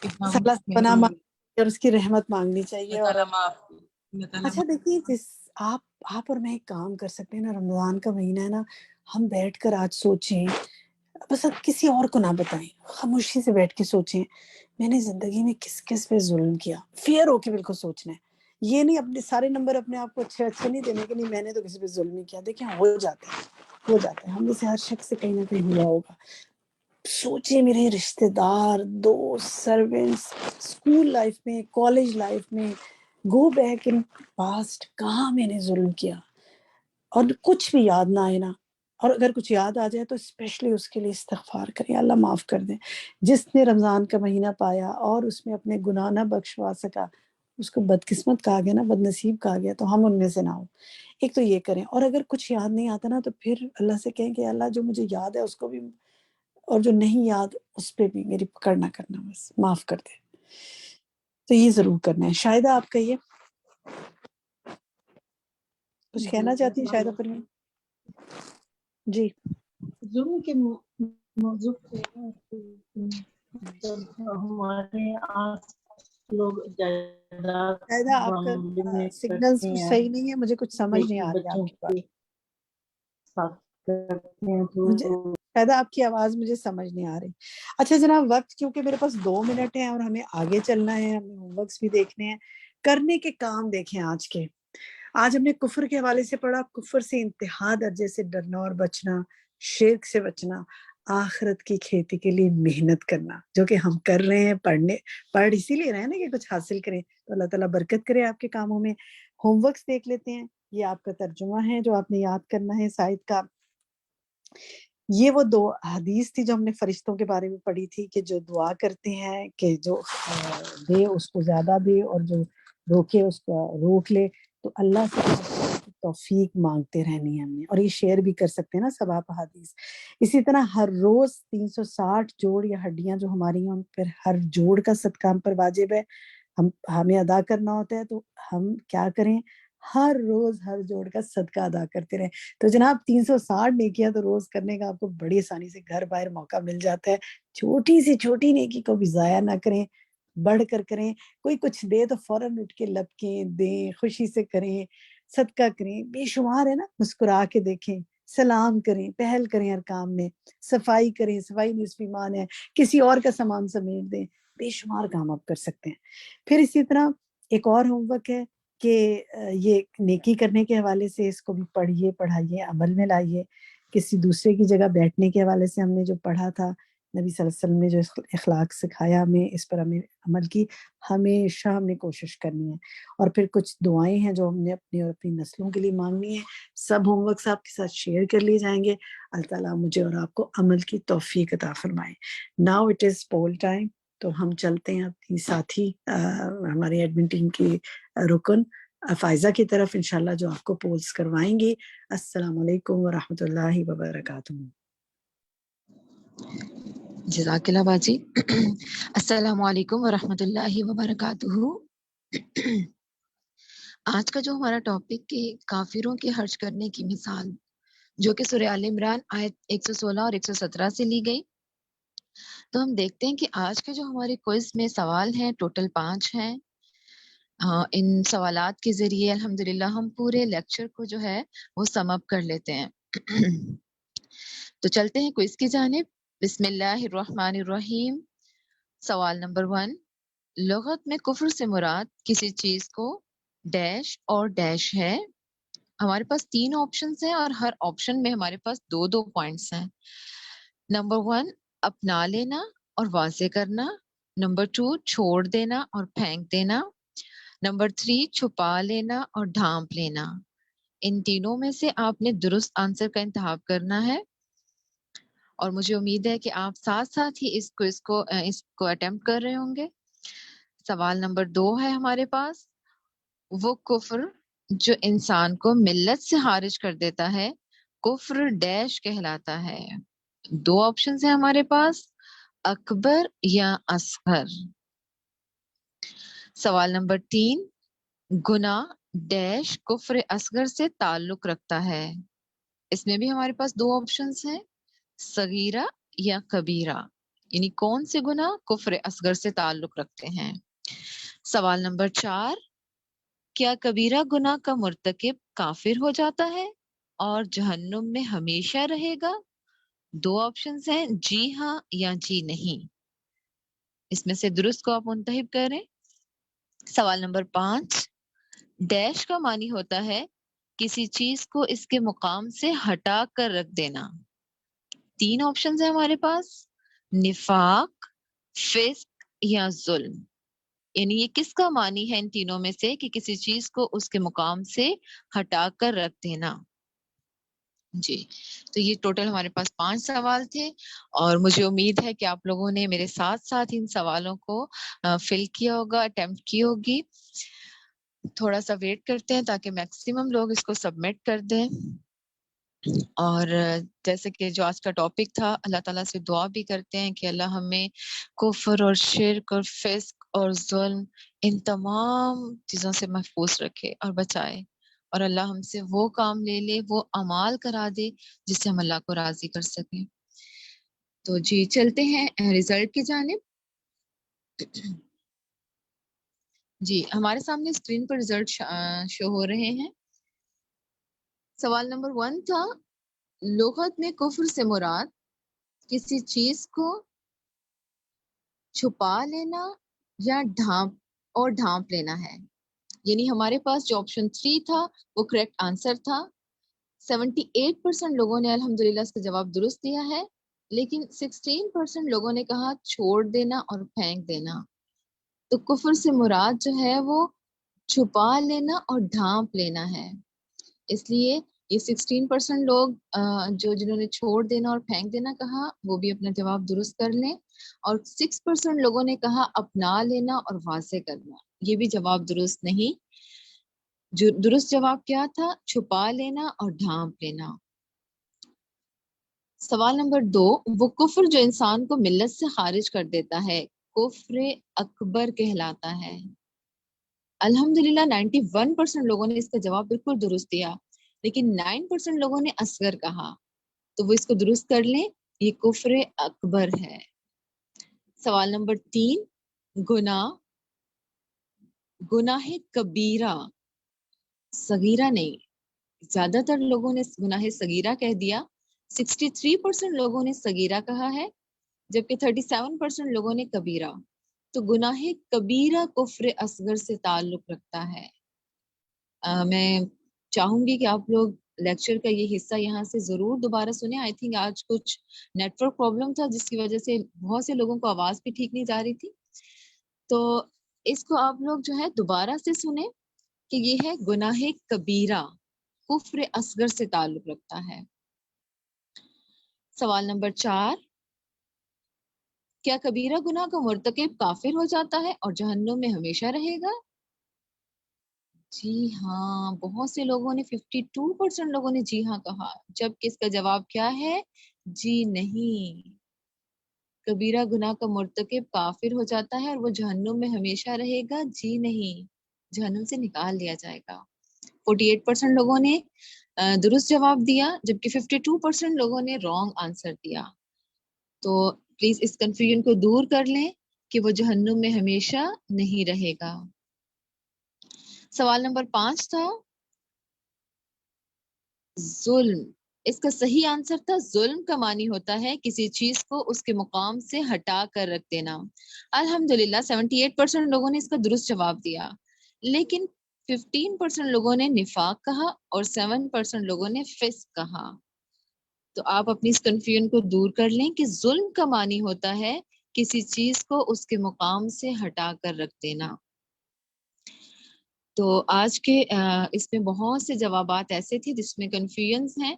کہ ہم اللہ سے پناہ محروم مانگنی اور اس کی رحمت مانگنی چاہیے۔ اور اللہ معاف اچھا دیکھیے جس آپ اور میں ایک کام کر سکتے ہیں نا، رمضان کا مہینہ ہے نا، ہم بیٹھ کر آج سوچیں، بس اب کسی اور کو نہ بتائیں، خاموشی سے بیٹھ کے سوچیں میں نے زندگی میں کس کس پہ ظلم کیا۔ فیئر ہو کے بالکل سوچنا ہے، یہ نہیں اپنے سارے نمبر اپنے آپ کو اچھے نہیں دینے کہ نہیں میں نے تو کسی پہ ظلم نہیں کیا۔ دیکھیں ہو جاتا ہے ہم میں سے ہر شخص سے کہیں نہ کہیں ہوا ہوگا۔ سوچے میرے رشتہ دار، دوست، سرونٹس، اسکول لائف میں، کالج لائف میں، گو بیک ان پاسٹ کہاں میں نے ظلم کیا، اور کچھ بھی یاد نہ آئے نا، اور اگر کچھ یاد آ جائے تو اسپیشلی اس کے لیے استغفار کریں، اللہ معاف کر دیں۔ جس نے رمضان کا مہینہ پایا اور اس میں اپنے گناہ نہ بخشوا سکا اس کو بدقسمت کہا گیا نا، بد نصیب کہا گیا، تو ہم ان میں سے نہ ہو۔ ایک تو یہ کریں، اور اگر کچھ یاد نہیں آتا نا تو پھر اللہ سے کہیں کہ اللہ جو مجھے یاد ہے اس کو بھی، اور جو نہیں یاد اس پہ بھی میری پکڑ نہ کرنا، بس معاف کر دے۔ تو یہ ضرور کرنا ہے۔ شاہدہ آپ کہیے، کچھ کہنا چاہتی ہیں شاہدہ پروین؟ جی ظلم کے موضوع پہ جب ہمارے آس لوگ جائیداد شاہدہ آپ کا معاملے میں سگنلز کرتے کچھ ہیں، صحیح نہیں ہے، مجھے کچھ سمجھ نہیں بیٹی آ رہی آپ بچوں کی بات۔ کے ساتھ کرتے ہیں مجھے تو شاہدہ آپ کی آواز مجھے سمجھ نہیں آ رہی۔ اچھا جناب، وقت کیونکہ میرے پاس 2 منٹ ہیں اور ہمیں آگے چلنا ہے، ہمیں ہوم ورکس بھی دیکھنے ہیں، کرنے کے کام دیکھیں آج ہم نے کفر کے حوالے سے پڑھا، کفر سے انتہا درجے سے ڈرنا اور بچنا، شرک سے بچنا، آخرت کی کھیتی کے لیے محنت کرنا، جو کہ ہم کر رہے ہیں، پڑھ اسی لیے رہے ہیں نا کہ کچھ حاصل کریں، تو اللہ تعالیٰ برکت کرے آپ کے کاموں میں۔ ہوم ورکس دیکھ لیتے ہیں، یہ آپ کا ترجمہ ہے جو آپ نے یاد کرنا ہے سائد کا۔ یہ وہ 2 حدیث تھی جو ہم نے فرشتوں کے بارے میں پڑھی تھی کہ جو دعا کرتے ہیں کہ جو دے اس کو زیادہ دے اور جو روکے اس کو روک لے. تو اللہ سے توفیق مانگتے رہنی ہے ہم نے, اور یہ شیئر بھی کر سکتے ہیں نا سب آپ حدیث. اسی طرح ہر روز 360 جوڑ یا ہڈیاں جو ہماری ہیں ان پر ہر جوڑ کا صدقہ ہم پر واجب ہے, ہمیں ادا کرنا ہوتا ہے. تو ہم کیا کریں, ہر روز ہر جوڑ کا صدقہ ادا کرتے رہیں. تو جناب 360 نیکیاں تو روز کرنے کا آپ کو بڑی آسانی سے گھر باہر موقع مل جاتا ہے. چھوٹی سی چھوٹی نیکی کو بھی ضائع نہ کریں, بڑھ کر کریں. کوئی کچھ دے تو فوراً اٹھ کے لپکیں, دیں, خوشی سے کریں, صدقہ کریں. بے شمار ہے نا, مسکرا کے دیکھیں, سلام کریں, پہل کریں ہر کام میں, صفائی کریں, صفائی نصف ایمان ہے, کسی اور کا سامان سمیٹ دیں. بے شمار کام آپ کر سکتے ہیں. پھر اسی طرح ایک اور ہوم ورک ہے کہ یہ نیکی کرنے کے حوالے سے اس کو بھی پڑھیے, پڑھائیے, عمل میں لائیے. کسی دوسرے کی جگہ بیٹھنے کے حوالے سے ہم نے جو پڑھا تھا, نبی صلی اللہ علیہ وسلم نے جو اخلاق سکھایا ہمیں, اس پر ہمیں عمل کی ہمیشہ ہم نے کوشش کرنی ہے. اور پھر کچھ دعائیں ہیں جو ہم نے اپنی اور اپنی نسلوں کے لیے مانگنی ہے. سب ہوم ورکس آپ کے ساتھ شیئر کر لیے جائیں گے. اللہ تعالیٰ مجھے اور آپ کو عمل کی توفیق عطا فرمائے. Now it is pool time. تو ہم چلتے ہیں اپنی ساتھی ہماری ایڈمن ٹیم کی رکن فائزہ کی طرف انشاءاللہ, جو آپ کو پولز کروائیں گی. السلام علیکم ورحمۃ اللہ وبرکاتہ. جزاک اللہ باجی. السلام علیکم ورحمۃ اللہ وبرکاتہ. آج کا جو ہمارا ٹاپک کہ کافروں کے خرچ کرنے کی مثال, جو کہ سورہ آل عمران آیت 116 اور 117 سے لی گئی. تو ہم دیکھتے ہیں کہ آج کے جو ہمارے کوئز میں سوال ہیں ٹوٹل 5 ہیں. ان سوالات کے ذریعے الحمدللہ ہم پورے لیکچر کو جو ہے وہ سم اپ کر لیتے ہیں. تو چلتے ہیں کوئز کی جانب. بسم اللہ الرحمن الرحیم. سوال نمبر 1, لغت میں کفر سے مراد کسی چیز کو ڈیش اور ڈیش ہے. ہمارے پاس 3 آپشنز ہیں اور ہر آپشن میں ہمارے پاس 2 پوائنٹس ہیں. نمبر 1, اپنا لینا اور واضح کرنا. نمبر 2, چھوڑ دینا اور پھینک دینا. نمبر 3, چھپا لینا اور ڈھانپ لینا. ان تینوں میں سے آپ نے درست آنسر کا انتخاب کرنا ہے. اور مجھے امید ہے کہ آپ ساتھ ساتھ ہی اس کو اٹیمپٹ کر رہے ہوں گے. سوال نمبر 2 ہے ہمارے پاس, وہ کفر جو انسان کو ملت سے خارج کر دیتا ہے کفر ڈیش کہلاتا ہے. 2 آپشنز ہیں ہمارے پاس, اکبر یا اصغر. سوال نمبر 3, گناہ ڈیش کفر اصغر سے تعلق رکھتا ہے. اس میں بھی ہمارے پاس 2 آپشنز ہیں, صغیرہ یا کبیرہ, یعنی کون سے گناہ کفر اصغر سے تعلق رکھتے ہیں. سوال نمبر 4, کیا کبیرہ گناہ کا مرتکب کافر ہو جاتا ہے اور جہنم میں ہمیشہ رہے گا. 2 آپشنز ہیں, جی ہاں یا جی نہیں. اس میں سے درست کو آپ منتخب کریں. سوال نمبر 5, ڈیش کا معنی ہوتا ہے کسی چیز کو اس کے مقام سے ہٹا کر رکھ دینا. 3 آپشنز ہیں ہمارے پاس, نفاق, فسق یا ظلم. یعنی یہ کس کا معنی ہے ان تینوں میں سے کہ کسی چیز کو اس کے مقام سے ہٹا کر رکھ دینا. جی, تو یہ ٹوٹل ہمارے پاس 5 سوال تھے اور مجھے امید ہے کہ آپ لوگوں نے میرے ساتھ ساتھ ان سوالوں کو فل کیا ہوگا, اٹیمپٹ کی ہوگی. تھوڑا سا ویٹ کرتے ہیں تاکہ میکسیمم لوگ اس کو سبمٹ کر دیں. اور جیسے کہ جو آج کا ٹاپک تھا, اللہ تعالیٰ سے دعا بھی کرتے ہیں کہ اللہ ہمیں کفر اور شرک اور فسق اور ظلم ان تمام چیزوں سے محفوظ رکھے اور بچائے, اور اللہ ہم سے وہ کام لے لے, وہ اعمال کرا دے جس سے ہم اللہ کو راضی کر سکیں. تو جی چلتے ہیں ریزلٹ کی جانب. جی ہمارے سامنے اسکرین پر ریزلٹ شو ہو رہے ہیں. سوال نمبر 1 تھا, لغت میں کفر سے مراد کسی چیز کو چھپا لینا یا ڈھانپ لینا ہے. یعنی ہمارے پاس جو آپشن 3 تھا وہ کریکٹ آنسر تھا. 78% لوگوں نے الحمدللہ اس کا جواب درست دیا ہے, لیکن 16% لوگوں نے کہا چھوڑ دینا اور پھینک دینا. تو کفر سے مراد جو ہے وہ چھپا لینا اور ڈھانپ لینا ہے. اس لیے یہ 16% لوگ جنہوں نے چھوڑ دینا اور پھینک دینا کہا وہ بھی اپنا جواب درست کر لیں، اور 6% لوگوں نے کہا اپنا لینا اور واضح کرنا، یہ بھی جواب درست نہیں۔ جو درست جواب کیا تھا؟ چھپا لینا اور ڈھانپ لینا۔ سوال نمبر 2، وہ کفر جو انسان کو ملت سے خارج کر دیتا ہے کفر اکبر کہلاتا ہے۔ الحمدللہ 91% لوگوں نے اس کا جواب بالکل درست دیا، لیکن 9% لوگوں نے اصغر کہا، تو وہ اس کو درست کر لیں، یہ کفر اکبر ہے۔ سوال نمبر 3، گناہ کبیرہ، صغیرہ نہیں، زیادہ تر لوگوں نے گناہ صغیرہ کہہ دیا، 63% لوگوں نے صغیرہ کہا ہے، جبکہ 37% لوگوں نے کبیرہ۔ تو گناہ کبیرہ کفر اصغر سے تعلق رکھتا ہے۔ میں چاہوں گی کہ آپ لوگ لیکچر کا یہ حصہ یہاں سے ضرور دوبارہ سنیں۔ آئی تھنک آج کچھ نیٹ ورک پرابلم تھا جس کی وجہ سے بہت سے لوگوں کو آواز بھی ٹھیک نہیں جا رہی تھی، تو اس کو آپ لوگ جو ہے دوبارہ سے سنیں کہ یہ ہے گناہ کبیرہ کفر اصغر سے تعلق رکھتا ہے۔ سوال نمبر 4، کیا کبیرہ گناہ کا مرتکب کافر ہو جاتا ہے اور جہنم میں ہمیشہ رہے گا؟ جی ہاں، بہت سے لوگوں نے 52% لوگوں نے جی ہاں کہا، جبکہ اس کا جواب کیا ہے؟ جی نہیں، کبیرہ گناہ کا مرتکب کافر ہو جاتا ہے اور وہ جہنم میں ہمیشہ رہے گا؟ جی نہیں، جہنم سے نکال دیا جائے گا۔ 48% لوگوں نے درست جواب دیا، جبکہ 52% لوگوں نے رانگ آنسر دیا۔ تو پلیز اس کنفیوژن کو دور کر لیں کہ وہ جہنم میں ہمیشہ نہیں رہے گا۔ سوال نمبر 5 تھا ظلم، اس کا صحیح آنسر تھا ظلم کا معنی ہوتا ہے کسی چیز کو اس کے مقام سے ہٹا کر رکھ دینا۔ الحمدللہ 78% لوگوں نے اس کا درست جواب دیا، لیکن 15% لوگوں نے نفاق کہا اور 7% لوگوں نے فسق کہا۔ تو آپ اپنی اس کنفیوژن کو دور کر لیں کہ ظلم کا معنی ہوتا ہے کسی چیز کو اس کے مقام سے ہٹا کر رکھ دینا۔ تو آج کے اس میں بہت سے جوابات ایسے تھے جس میں کنفیوژنز ہیں،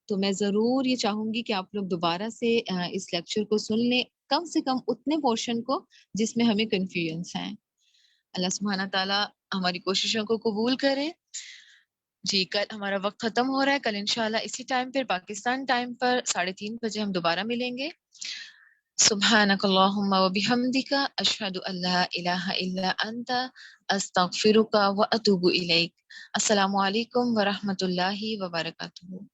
تو میں ضرور یہ چاہوں گی کہ آپ لوگ دوبارہ سے اس لیکچر کو سن لیں، کم سے کم اتنے پورشن کو جس میں ہمیں کنفیوژنز ہیں۔ اللہ سبحانہ تعالیٰ ہماری کوششوں کو قبول کرے۔ جی کل ہمارا وقت ختم ہو رہا ہے، کل انشاءاللہ اسی ٹائم پر پاکستان ٹائم پر 3:30 بجے ہم دوبارہ ملیں گے۔ سبحانک اللہم و بحمدک، اشہد ان لا الہ الا انت، استغفرک و اتوب الیک۔ السلام علیکم ورحمۃ اللہ وبرکاتہ۔